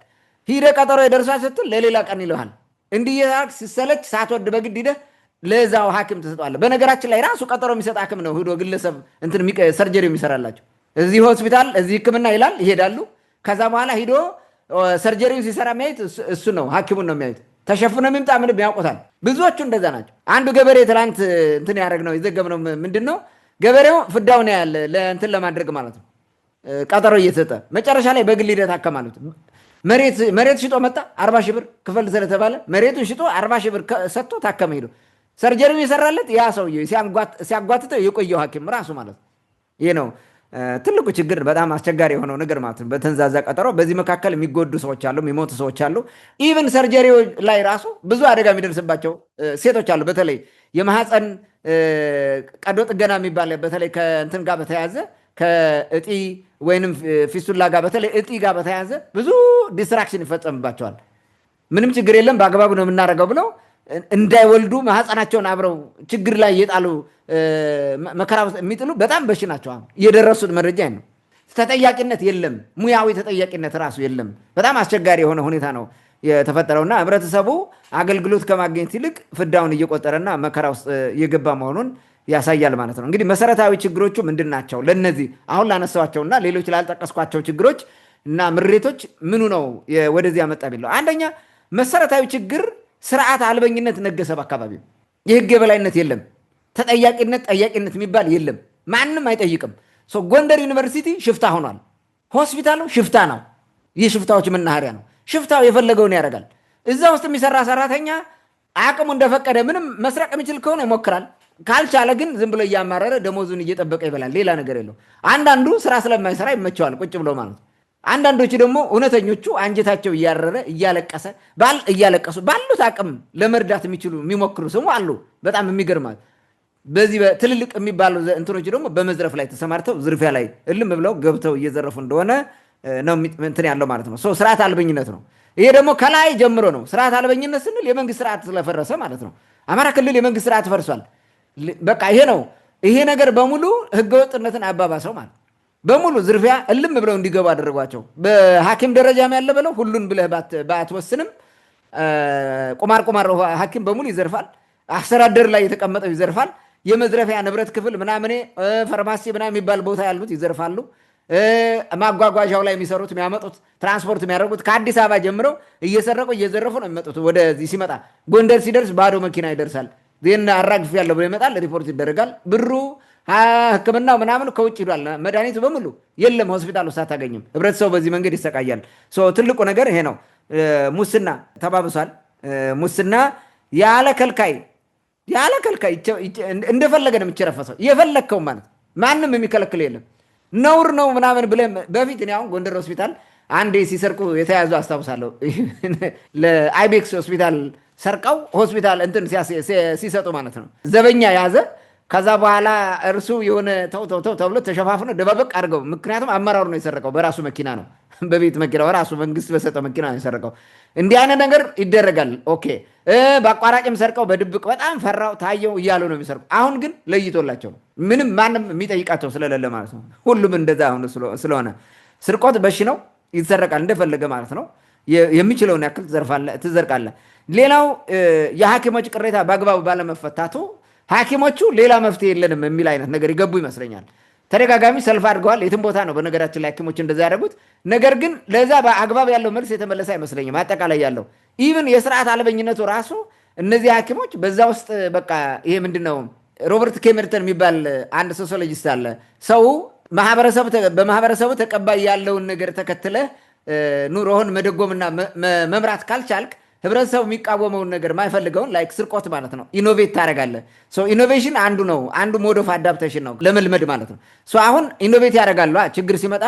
ሂደ ቀጠሮ የደርሷል ስትል ለሌላ ቀን ይልሃል። እንዲህ ሲሰለች ሳትወድ በግድ ሂደህ ለዛው ሐኪም ትሰጠዋለህ። በነገራችን ላይ ራሱ ቀጠሮ የሚሰጥ ሐኪም ነው ሂዶ ግለሰብ ሰርጀሪ የሚሰራላቸው። እዚህ ሆስፒታል እዚህ ሕክምና ይላል፣ ይሄዳሉ። ከዛ በኋላ ሂዶ ሰርጀሪውን ሲሰራ የሚያዩት እሱ ነው፣ ሐኪሙን ነው የሚያዩት። ተሸፍኖ የሚምጣ ምንም ያውቁታል። ብዙዎቹ እንደዛ ናቸው። አንዱ ገበሬ ትላንት እንትን ያደረግነው የዘገብነው ምንድን ነው? ገበሬው ፍዳውን ያለ ለእንትን ለማድረግ ማለት ነው ቀጠሮ እየተሰጠ መጨረሻ ላይ በግል ሂደት አከማሉት። መሬት ሽጦ መጣ 40 ሺህ ብር ክፈል ስለተባለ መሬቱን ሽጦ 40 ሺህ ብር ሰጥቶ ታከመ ሄዶ ሰርጀሪውን የሰራለት ያ ሰውዬ ሲያጓትተው የቆየው ሐኪም ራሱ ማለት ነው። ይሄ ነው ትልቁ ችግር፣ በጣም አስቸጋሪ የሆነው ነገር ማለት ነው። በተንዛዛ ቀጠሮ በዚህ መካከል የሚጎዱ ሰዎች አሉ፣ የሚሞቱ ሰዎች አሉ። ኢቭን ሰርጀሪ ላይ ራሱ ብዙ አደጋ የሚደርስባቸው ሴቶች አሉ። በተለይ የማህፀን ቀዶ ጥገና የሚባል በተለይ ከእንትን ጋር በተያያዘ ከእጢ ወይንም ፊስቱላ ጋር በተለይ እጢ ጋር በተያያዘ ብዙ ዲስትራክሽን ይፈጸምባቸዋል። ምንም ችግር የለም በአግባቡ ነው የምናደርገው ብለው እንዳይወልዱ ማህፀናቸውን አብረው ችግር ላይ የጣሉ መከራ የሚጥሉ በጣም በሺ ናቸው። የደረሱት መረጃ ነው። ተጠያቂነት የለም፣ ሙያዊ ተጠያቂነት ራሱ የለም። በጣም አስቸጋሪ የሆነ ሁኔታ ነው የተፈጠረውና ህብረተሰቡ አገልግሎት ከማግኘት ይልቅ ፍዳውን እየቆጠረና መከራ ውስጥ እየገባ መሆኑን ያሳያል ማለት ነው። እንግዲህ መሰረታዊ ችግሮቹ ምንድን ናቸው? ለነዚህ አሁን ላነሳዋቸውና ሌሎች ላልጠቀስኳቸው ችግሮች እና ምሬቶች ምኑ ነው ወደዚህ ያመጣ ቢለው፣ አንደኛ መሰረታዊ ችግር ስርዓት አልበኝነት ነገሰ በአካባቢው። የህግ የበላይነት የለም። ተጠያቂነት ጠያቂነት የሚባል የለም። ማንም አይጠይቅም። ጎንደር ዩኒቨርሲቲ ሽፍታ ሆኗል። ሆስፒታሉ ሽፍታ ነው። ይህ ሽፍታዎች መናኸሪያ ነው። ሽፍታው የፈለገውን ያደርጋል። እዛ ውስጥ የሚሰራ ሰራተኛ አቅሙ እንደፈቀደ ምንም መስረቅ የሚችል ከሆነ ይሞክራል። ካልቻለ ግን ዝም ብሎ እያማረረ ደሞዙን እየጠበቀ ይበላል። ሌላ ነገር የለው። አንዳንዱ ስራ ስለማይሰራ ይመቸዋል ቁጭ ብሎ ማለት ነው። አንዳንዶቹ ደግሞ እውነተኞቹ አንጀታቸው እያረረ እያለቀሱ ባሉት አቅም ለመርዳት የሚችሉ የሚሞክሩ ስሙ አሉ። በጣም የሚገርማል። በዚህ ትልልቅ የሚባሉ እንትኖች ደግሞ በመዝረፍ ላይ ተሰማርተው ዝርፊያ ላይ እልም ብለው ገብተው እየዘረፉ እንደሆነ ነው እንትን ያለው ማለት ነው። ስርዓት አልበኝነት ነው። ይሄ ደግሞ ከላይ ጀምሮ ነው። ስርዓት አልበኝነት ስንል የመንግስት ስርዓት ስለፈረሰ ማለት ነው። አማራ ክልል የመንግስት ስርዓት ፈርሷል። በቃ ይሄ ነው። ይሄ ነገር በሙሉ ህገወጥነትን አባባሰው ማለት በሙሉ ዝርፊያ እልም ብለው እንዲገቡ አደረጓቸው። በሐኪም ደረጃም ያለ ብለው ሁሉን ብለህ ባትወስንም ቁማር ሐኪም በሙሉ ይዘርፋል። አስተዳደር ላይ የተቀመጠው ይዘርፋል። የመዝረፊያ ንብረት ክፍል ምናምን ፋርማሲ ምናምን የሚባል ቦታ ያሉት ይዘርፋሉ። ማጓጓዣው ላይ የሚሰሩት የሚያመጡት ትራንስፖርት የሚያደርጉት ከአዲስ አበባ ጀምረው እየሰረቁ እየዘረፉ ነው የሚመጡት። ወደዚህ ሲመጣ ጎንደር ሲደርስ ባዶ መኪና ይደርሳል። ዜና አራግፍ ያለው ብሎ ይመጣል፣ ሪፖርት ይደረጋል። ብሩ ሕክምናው ምናምን ከውጭ ሂዷል። መድኃኒቱ በሙሉ የለም፣ ሆስፒታል ውስጥ አታገኝም። ህብረተሰቡ በዚህ መንገድ ይሰቃያል። ትልቁ ነገር ይሄ ነው። ሙስና ተባብሷል። ሙስና ያለ ከልካይ እንደፈለገ ነው የሚቸረፈሰው። የፈለግከው ማለት ማንም የሚከለክል የለም። ነውር ነው ምናምን ብለህ በፊት እኔ አሁን ጎንደር ሆስፒታል አንዴ ሲሰርቁ የተያዙ አስታውሳለሁ። ለአይቤክስ ሆስፒታል ሰርቀው ሆስፒታል እንትን ሲሰጡ ማለት ነው። ዘበኛ ያዘ። ከዛ በኋላ እርሱ የሆነ ተው ተብሎ ተሸፋፍኖ ደባበቅ አድርገው። ምክንያቱም አመራሩ ነው የሰረቀው፣ በራሱ መኪና ነው፣ በቤት መኪና በራሱ መንግስት በሰጠው መኪና ነው የሰረቀው። እንዲህ አይነት ነገር ይደረጋል። ኦኬ። በአቋራጭም ሰርቀው በድብቅ በጣም ፈራው ታየው እያሉ ነው የሚሰርቁ። አሁን ግን ለይቶላቸው ነው፣ ምንም ማንም የሚጠይቃቸው ስለሌለ ማለት ነው። ሁሉም እንደዛ አሁን ስለሆነ ስርቆት በሺ ነው፣ ይሰረቃል እንደፈለገ ማለት ነው። የሚችለውን ያክል ትዘርቃለህ። ሌላው የሐኪሞች ቅሬታ በአግባቡ ባለመፈታቱ ሐኪሞቹ ሌላ መፍትሄ የለንም የሚል አይነት ነገር ይገቡ ይመስለኛል። ተደጋጋሚ ሰልፍ አድርገዋል። የትም ቦታ ነው በነገራችን ላይ ሐኪሞች እንደዛ ያደረጉት። ነገር ግን ለዛ በአግባብ ያለው መልስ የተመለሰ አይመስለኝም። አጠቃላይ ያለው ኢቭን የስርዓት አልበኝነቱ ራሱ እነዚህ ሐኪሞች በዛ ውስጥ በቃ ይሄ ምንድነው ሮበርት ኬመርተን የሚባል አንድ ሶሲዮሎጂስት አለ። ሰው በማህበረሰቡ ተቀባይ ያለውን ነገር ተከትለህ ኑሮህን መደጎምና መምራት ካልቻልክ ህብረተሰቡ የሚቃወመውን ነገር ማይፈልገውን ላይክ ስርቆት ማለት ነው ኢኖቬት ታደርጋለህ። ኢኖቬሽን አንዱ ሞድ ኦፍ አዳፕቴሽን ነው ለመልመድ ማለት ነው። አሁን ኢኖቬት ያደርጋሉ። ችግር ሲመጣ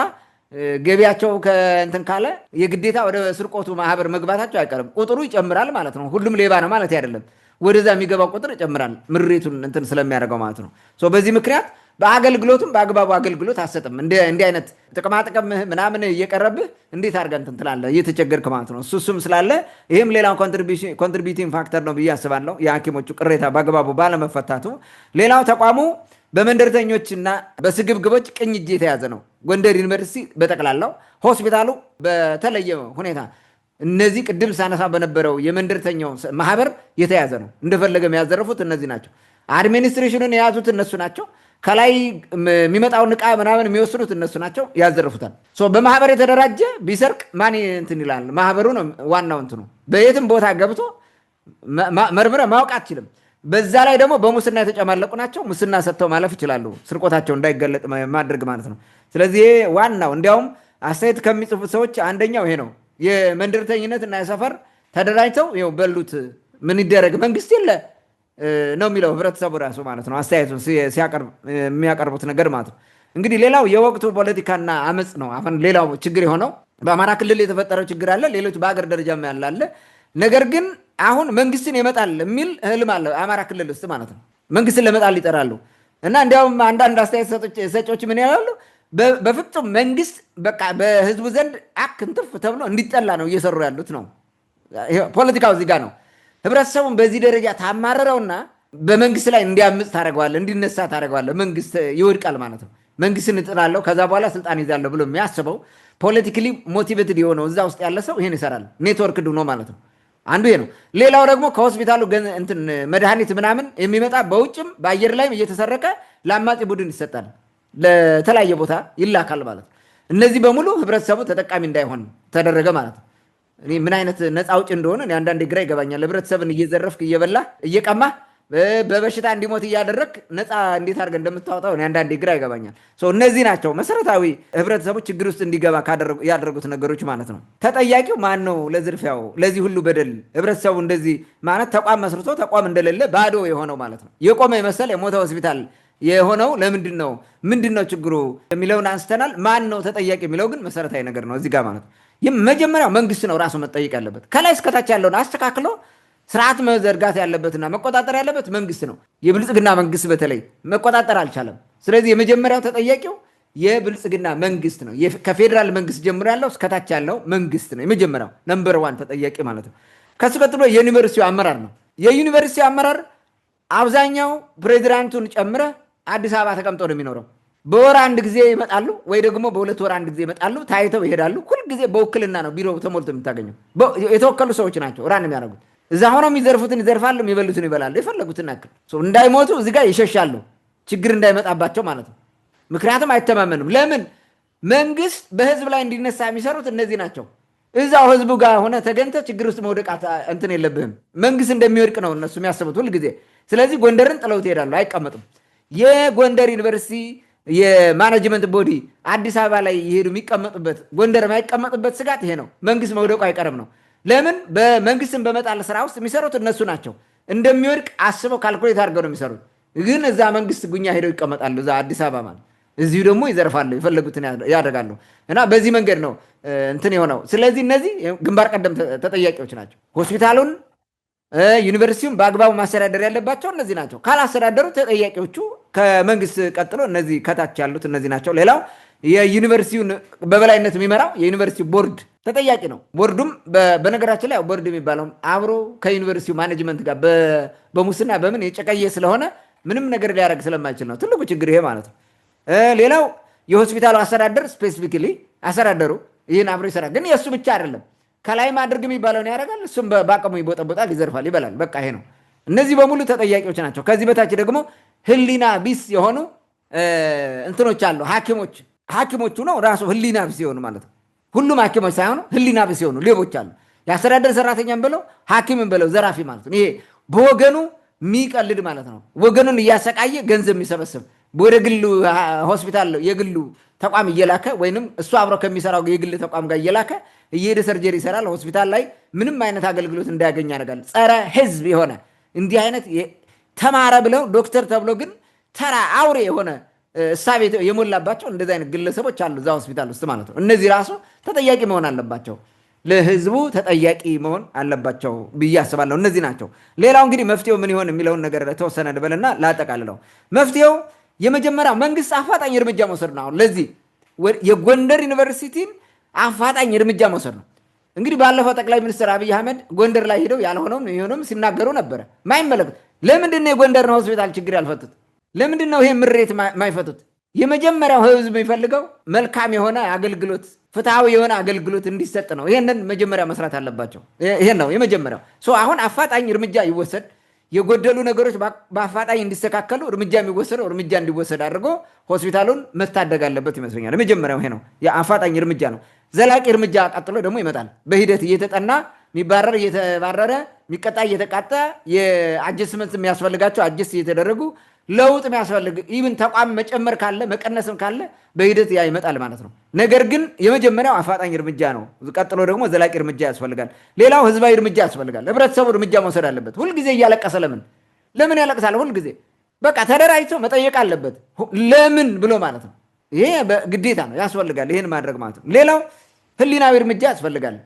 ገቢያቸው ከእንትን ካለ የግዴታ ወደ ስርቆቱ ማህበር መግባታቸው አይቀርም። ቁጥሩ ይጨምራል ማለት ነው። ሁሉም ሌባ ነው ማለት አይደለም። ወደዛ የሚገባው ቁጥር ይጨምራል፣ ምሬቱን እንትን ስለሚያደርገው ማለት ነው። በዚህ ምክንያት በአገልግሎቱም በአግባቡ አገልግሎት አሰጥም። እንዲህ አይነት ጥቅማጥቅም ምናምን እየቀረብህ እንዴት አድርገህ እንትን ትላለህ እየተቸገርክ ማለት ነው። እሱም ስላለ ይህም ሌላው ኮንትሪቢዩቲንግ ፋክተር ነው ብዬ አስባለሁ። የሐኪሞቹ ቅሬታ በአግባቡ ባለመፈታቱ። ሌላው ተቋሙ በመንደርተኞችና በስግብግቦች ቅኝ እጅ የተያዘ ነው። ጎንደር ዩኒቨርሲቲ በጠቅላላው ሆስፒታሉ በተለየ ሁኔታ እነዚህ ቅድም ሳነሳ በነበረው የመንደርተኛው ማህበር የተያዘ ነው። እንደፈለገ የሚያዘርፉት እነዚህ ናቸው። አድሚኒስትሬሽኑን የያዙት እነሱ ናቸው። ከላይ የሚመጣውን ዕቃ ምናምን የሚወስኑት እነሱ ናቸው፣ ያዘርፉታል። በማህበር የተደራጀ ቢሰርቅ ማን እንትን ይላል? ማህበሩ ነው ዋናው እንትኑ። በየትም ቦታ ገብቶ መርምረ ማወቅ አትችልም። በዛ ላይ ደግሞ በሙስና የተጨማለቁ ናቸው። ሙስና ሰጥተው ማለፍ ይችላሉ፣ ስርቆታቸው እንዳይገለጥ ማድረግ ማለት ነው። ስለዚህ ዋናው እንዲያውም አስተያየት ከሚጽፉት ሰዎች አንደኛው ይሄ ነው። የመንደርተኝነት እና የሰፈር ተደራጅተው በሉት ምን ይደረግ መንግስት የለ ነው የሚለው ህብረተሰቡ ራሱ ማለት ነው። አስተያየቱን የሚያቀርቡት ነገር ማለት ነው። እንግዲህ ሌላው የወቅቱ ፖለቲካና አመፅ ነው። አሁን ሌላው ችግር የሆነው በአማራ ክልል የተፈጠረው ችግር አለ፣ ሌሎች በአገር ደረጃም ያላለ። ነገር ግን አሁን መንግስትን ይመጣል የሚል ህልም አለ አማራ ክልል ውስጥ ማለት ነው። መንግስትን ለመጣል ይጠራሉ እና እንዲያውም አንዳንድ አስተያየት ሰጮች ምን ያላሉ? በፍጹም መንግስት በቃ በህዝቡ ዘንድ አክንትፍ ተብሎ እንዲጠላ ነው እየሰሩ ያሉት ነው። ፖለቲካው እዚህ ጋር ነው። ህብረተሰቡን በዚህ ደረጃ ታማረረውና በመንግስት ላይ እንዲያምፅ ታደርገዋለህ፣ እንዲነሳ ታደርገዋለህ። መንግስት ይወድቃል ማለት ነው። መንግስትን እጥላለሁ ከዛ በኋላ ስልጣን ይዛለሁ ብሎ የሚያስበው ፖለቲካሊ ሞቲቬትድ የሆነው እዛ ውስጥ ያለ ሰው ይሄን ይሰራል። ኔትወርክ ድኖ ማለት ነው። አንዱ ይሄ ነው። ሌላው ደግሞ ከሆስፒታሉ እንትን መድኃኒት ምናምን የሚመጣ በውጭም በአየር ላይም እየተሰረቀ ለአማጺ ቡድን ይሰጣል፣ ለተለያየ ቦታ ይላካል ማለት ነው። እነዚህ በሙሉ ህብረተሰቡ ተጠቃሚ እንዳይሆን ተደረገ ማለት ነው። እኔ ምን አይነት ነፃ አውጭ እንደሆነ አንዳንዴ ግራ ይገባኛል። ህብረተሰብን እየዘረፍክ እየበላህ እየቀማህ በበሽታ እንዲሞት እያደረግ ነፃ እንዴት አድርገህ እንደምታወጣው አንዳንዴ ግራ ይገባኛል። እነዚህ ናቸው መሰረታዊ ህብረተሰቡ ችግር ውስጥ እንዲገባ ያደረጉት ነገሮች ማለት ነው። ተጠያቂው ማን ነው ለዝርፊያው ለዚህ ሁሉ በደል? ህብረተሰቡ እንደዚህ ማለት ተቋም መስርቶ ተቋም እንደሌለ ባዶ የሆነው ማለት ነው። የቆመ የመሰል የሞተ ሆስፒታል የሆነው ለምንድን ነው? ምንድን ነው ችግሩ የሚለውን አንስተናል። ማን ነው ተጠያቂ የሚለው ግን መሰረታዊ ነገር ነው እዚህ ጋር ማለት ነው። መጀመሪያው መንግስት ነው ራሱ መጠየቅ ያለበት። ከላይ እስከታች ያለውን አስተካክሎ ስርዓት መዘርጋት ያለበትና መቆጣጠር ያለበት መንግስት ነው። የብልጽግና መንግስት በተለይ መቆጣጠር አልቻለም። ስለዚህ የመጀመሪያው ተጠያቂው የብልጽግና መንግስት ነው። ከፌዴራል መንግስት ጀምሮ ያለው እስከታች ያለው መንግስት ነው የመጀመሪያው ነምበር ዋን ተጠያቂ ማለት ነው። ከሱ ቀጥሎ የዩኒቨርሲቲው አመራር ነው። የዩኒቨርሲቲው አመራር አብዛኛው ፕሬዚዳንቱን ጨምረ አዲስ አበባ ተቀምጦ ነው የሚኖረው። በወር አንድ ጊዜ ይመጣሉ ወይ ደግሞ በሁለት ወር አንድ ጊዜ ይመጣሉ፣ ታይተው ይሄዳሉ። ሁልጊዜ በውክልና ነው ቢሮ ተሞልቶ የምታገኘው። የተወከሉ ሰዎች ናቸው ራን የሚያደርጉት። እዛ ሆነው የሚዘርፉትን ይዘርፋሉ፣ የሚበሉትን ይበላሉ፣ የፈለጉትን ያክል እንዳይሞቱ እዚህ ጋር ይሸሻሉ፣ ችግር እንዳይመጣባቸው ማለት ነው። ምክንያቱም አይተማመኑም። ለምን? መንግስት በህዝብ ላይ እንዲነሳ የሚሰሩት እነዚህ ናቸው። እዛው ህዝቡ ጋር ሆነ ተገንተ ችግር ውስጥ መውደቃት እንትን የለብህም። መንግስት እንደሚወድቅ ነው እነሱ የሚያስቡት ሁልጊዜ። ስለዚህ ጎንደርን ጥለው ትሄዳሉ፣ አይቀመጡም። የጎንደር ዩኒቨርሲቲ የማኔጅመንት ቦዲ አዲስ አበባ ላይ ይሄዱ የሚቀመጡበት ጎንደር የማይቀመጡበት ስጋት ይሄ ነው። መንግስት መውደቁ አይቀርም ነው። ለምን በመንግስትን በመጣል ስራ ውስጥ የሚሰሩት እነሱ ናቸው። እንደሚወድቅ አስበው ካልኩሌት አድርገው ነው የሚሰሩት። ግን እዛ መንግስት ጉኛ ሄደው ይቀመጣሉ፣ እዛ አዲስ አበባ ማለት። እዚሁ ደግሞ ይዘርፋሉ፣ የፈለጉትን ያደርጋሉ። እና በዚህ መንገድ ነው እንትን የሆነው። ስለዚህ እነዚህ ግንባር ቀደም ተጠያቂዎች ናቸው። ሆስፒታሉን ዩኒቨርሲቲውን በአግባቡ ማስተዳደር ያለባቸው እነዚህ ናቸው። ካላስተዳደሩ ተጠያቂዎቹ ከመንግስት ቀጥሎ እነዚህ ከታች ያሉት እነዚህ ናቸው። ሌላው የዩኒቨርሲቲውን በበላይነት የሚመራው የዩኒቨርሲቲው ቦርድ ተጠያቂ ነው። ቦርዱም በነገራችን ላይ ቦርድ የሚባለው አብሮ ከዩኒቨርሲቲው ማኔጅመንት ጋር በሙስና በምን የጨቀየ ስለሆነ ምንም ነገር ሊያደርግ ስለማይችል ነው ትልቁ ችግር ይሄ ማለት ነው። ሌላው የሆስፒታሉ አስተዳደር ስፔሲፊክሊ አስተዳደሩ ይህን አብሮ ይሰራል። ግን የእሱ ብቻ አይደለም። ከላይ ማድረግ የሚባለውን ያደርጋል፣ እሱም በአቅሙ ይቦጠቦጣል፣ ይዘርፋል፣ ይበላል። በቃ ይሄ ነው። እነዚህ በሙሉ ተጠያቂዎች ናቸው። ከዚህ በታች ደግሞ ህሊና ቢስ የሆኑ እንትኖች አሉ። ሐኪሞቹ ነው ራሱ ህሊና ቢስ የሆኑ ማለት ነው። ሁሉም ሐኪሞች ሳይሆኑ ህሊና ቢስ የሆኑ ሌቦች አሉ። የአስተዳደር ሰራተኛም ብለው ሐኪምን ብለው ዘራፊ ማለት ነው። ይሄ በወገኑ የሚቀልድ ማለት ነው። ወገኑን እያሰቃየ ገንዘብ የሚሰበስብ ወደ ግሉ ሆስፒታል የግሉ ተቋም እየላከ ወይንም እሱ አብሮ ከሚሰራው የግል ተቋም ጋር እየላከ እየሄደ ሰርጀሪ ይሰራል። ሆስፒታል ላይ ምንም አይነት አገልግሎት እንዳያገኝ ያደርጋል። ጸረ ህዝብ የሆነ እንዲህ አይነት ተማረ ብለው ዶክተር ተብሎ ግን ተራ አውሬ የሆነ እሳቤ የሞላባቸው እንደዚህ አይነት ግለሰቦች አሉ እዛ ሆስፒታል ውስጥ ማለት ነው። እነዚህ ራሱ ተጠያቂ መሆን አለባቸው፣ ለህዝቡ ተጠያቂ መሆን አለባቸው ብዬ አስባለሁ። እነዚህ ናቸው። ሌላው እንግዲህ መፍትሄው ምን ይሆን የሚለውን ነገር ተወሰነ ልበልና ላጠቃልለው። መፍትሄው የመጀመሪያው መንግስት አፋጣኝ እርምጃ መውሰድ ነው። ለዚህ የጎንደር ዩኒቨርሲቲን አፋጣኝ እርምጃ መውሰድ ነው። እንግዲህ ባለፈው ጠቅላይ ሚኒስትር አብይ አህመድ ጎንደር ላይ ሄደው ያልሆነውም የሆነውም ሲናገሩ ነበረ። ማይመለከት ለምንድን ነው የጎንደርን ሆስፒታል ችግር ያልፈቱት? ለምንድን ነው ይሄ ምሬት ማይፈቱት? የመጀመሪያው ህዝብ የሚፈልገው መልካም የሆነ አገልግሎት፣ ፍትሐዊ የሆነ አገልግሎት እንዲሰጥ ነው። ይሄንን መጀመሪያ መስራት አለባቸው። ይሄን ነው የመጀመሪያው። አሁን አፋጣኝ እርምጃ ይወሰድ፣ የጎደሉ ነገሮች በአፋጣኝ እንዲስተካከሉ እርምጃ የሚወሰደው እርምጃ እንዲወሰድ አድርጎ ሆስፒታሉን መታደግ አለበት ይመስለኛል። የመጀመሪያው ይሄ ነው፣ የአፋጣኝ እርምጃ ነው። ዘላቂ እርምጃ ቀጥሎ ደግሞ ይመጣል። በሂደት እየተጠና የሚባረር እየተባረረ የሚቀጣ እየተቃጣ የአጀስትመንት የሚያስፈልጋቸው አጀስት እየተደረጉ ለውጥ የሚያስፈልግ ኢቭን ተቋም መጨመር ካለ መቀነስም ካለ በሂደት ያ ይመጣል ማለት ነው። ነገር ግን የመጀመሪያው አፋጣኝ እርምጃ ነው። ቀጥሎ ደግሞ ዘላቂ እርምጃ ያስፈልጋል። ሌላው ህዝባዊ እርምጃ ያስፈልጋል። ህብረተሰቡ እርምጃ መውሰድ አለበት። ሁልጊዜ እያለቀሰ ለምን ያለቅሳል? ሁልጊዜ በቃ ተደራጅቶ መጠየቅ አለበት። ለምን ብሎ ማለት ነው። ይሄ ግዴታ ነው፣ ያስፈልጋል ይሄን ማድረግ ማለት ነው። ሌላው ህሊናዊ እርምጃ ያስፈልጋል።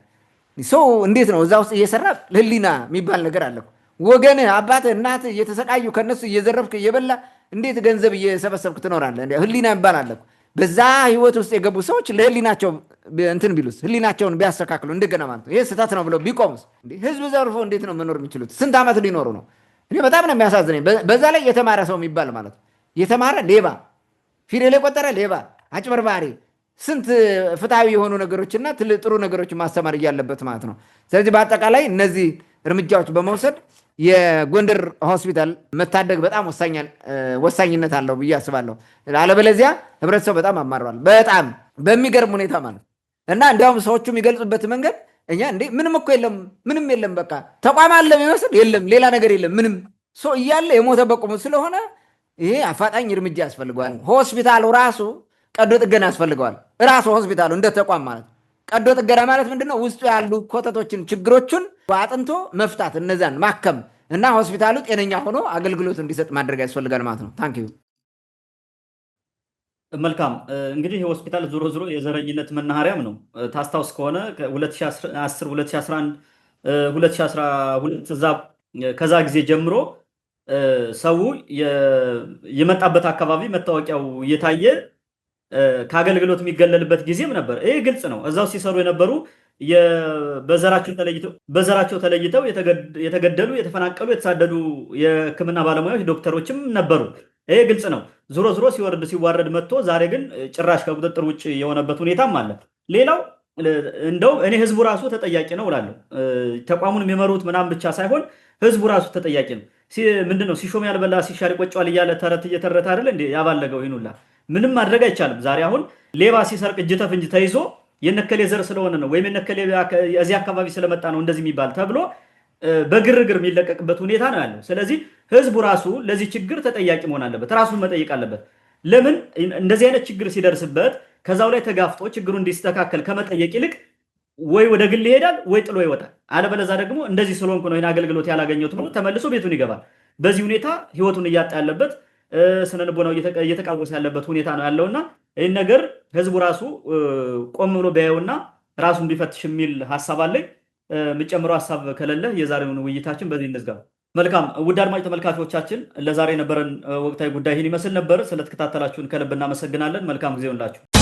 ሰው እንዴት ነው እዛ ውስጥ እየሰራ ህሊና የሚባል ነገር አለ። ወገንህ አባትህ እናትህ እየተሰቃዩ ከነሱ እየዘረፍክ እየበላ እንዴት ገንዘብ እየሰበሰብክ ትኖራለህ? ህሊና ይባል አለ። በዛ ህይወት ውስጥ የገቡ ሰዎች ለህሊናቸው እንትን ቢሉስ ህሊናቸውን ቢያስተካክሉ እንደገና ማለት ነው። ይሄ ስህተት ነው ብለው ቢቆሙስ? ህዝብ ዘርፎ እንዴት ነው መኖር የሚችሉት? ስንት ዓመት ሊኖሩ ነው? እኔ በጣም ነው የሚያሳዝነኝ። በዛ ላይ የተማረ ሰው የሚባል ማለት ነው። የተማረ ሌባ፣ ፊደል የቆጠረ ሌባ፣ አጭበርባሪ፣ ስንት ፍትሐዊ የሆኑ ነገሮችና ጥሩ ነገሮች ማስተማር እያለበት ማለት ነው። ስለዚህ በአጠቃላይ እነዚህ እርምጃዎች በመውሰድ የጎንደር ሆስፒታል መታደግ በጣም ወሳኝነት አለው ብዬ አስባለሁ። አለበለዚያ ህብረተሰቡ በጣም አማረዋል፣ በጣም በሚገርም ሁኔታ ማለት እና እንዲያውም ሰዎቹ የሚገልጹበት መንገድ እኛ እንዴ ምንም እኮ የለም ምንም የለም በቃ ተቋም አለ የሚመስል የለም ሌላ ነገር የለም ምንም ሰው እያለ የሞተ በቁሙ ስለሆነ ይሄ አፋጣኝ እርምጃ ያስፈልገዋል። ሆስፒታሉ ራሱ ቀዶ ጥገና ያስፈልገዋል። ራሱ ሆስፒታሉ እንደ ተቋም ማለት ቀዶ ጥገና ማለት ምንድነው? ውስጡ ያሉ ኮተቶችን ችግሮችን አጥንቶ መፍታት፣ እነዛን ማከም እና ሆስፒታሉ ጤነኛ ሆኖ አገልግሎት እንዲሰጥ ማድረግ ያስፈልጋል ማለት ነው። ታንክ ዩ። መልካም እንግዲህ ሆስፒታል ዞሮ ዞሮ የዘረኝነት መናኸሪያም ነው። ታስታውስ ከሆነ 2010 2011 2012 ከዛ ጊዜ ጀምሮ ሰው የመጣበት አካባቢ መታወቂያው እየታየ ከአገልግሎት የሚገለልበት ጊዜም ነበር። ይህ ግልጽ ነው። እዛው ሲሰሩ የነበሩ በዘራቸው ተለይተው የተገደሉ፣ የተፈናቀሉ፣ የተሳደዱ የሕክምና ባለሙያዎች ዶክተሮችም ነበሩ። ይሄ ግልጽ ነው። ዞሮ ዞሮ ሲዋረድ መጥቶ ዛሬ ግን ጭራሽ ከቁጥጥር ውጭ የሆነበት ሁኔታም አለ። ሌላው እንደው እኔ ህዝቡ ራሱ ተጠያቂ ነው እላለሁ። ተቋሙን የሚመሩት ምናምን ብቻ ሳይሆን ህዝቡ ራሱ ተጠያቂ ነው። ምንድነው ሲሾም ያልበላ ሲሻር ይቆጨዋል እያለ ተረት እየተረተ አይደል እንዴ ያባለገው ይኑላ። ምንም ማድረግ አይቻልም። ዛሬ አሁን ሌባ ሲሰርቅ እጅ ተፍንጅ ተይዞ የነከሌ ዘር ስለሆነ ነው ወይም የነከሌ እዚህ አካባቢ ስለመጣ ነው እንደዚህ የሚባል ተብሎ በግርግር የሚለቀቅበት ሁኔታ ነው ያለው። ስለዚህ ህዝቡ ራሱ ለዚህ ችግር ተጠያቂ መሆን አለበት፣ ራሱን መጠየቅ አለበት። ለምን እንደዚህ አይነት ችግር ሲደርስበት ከዛው ላይ ተጋፍጦ ችግሩ እንዲስተካከል ከመጠየቅ ይልቅ ወይ ወደ ግል ይሄዳል ወይ ጥሎ ይወጣል። አለበለዛ ደግሞ እንደዚህ ስለሆንኩ ነው ይህን አገልግሎት ያላገኘሁት ብሎ ተመልሶ ቤቱን ይገባል። በዚህ ሁኔታ ህይወቱን እያጣ ያለበት ስነልቦናው እየተቃወሰ ያለበት ሁኔታ ነው ያለውና ይህን ነገር ህዝቡ ራሱ ቆም ብሎ ቢያየውና ራሱን ቢፈትሽ የሚል ሀሳብ አለኝ። የምጨምረው ሀሳብ ከሌለ የዛሬውን ውይይታችን በዚህ እንዝጋ። መልካም ውድ አድማጭ ተመልካቾቻችን ለዛሬ የነበረን ወቅታዊ ጉዳይ ይህን ይመስል ነበር። ስለተከታተላችሁን ከልብ እናመሰግናለን። መልካም ጊዜ ይሁንላችሁ።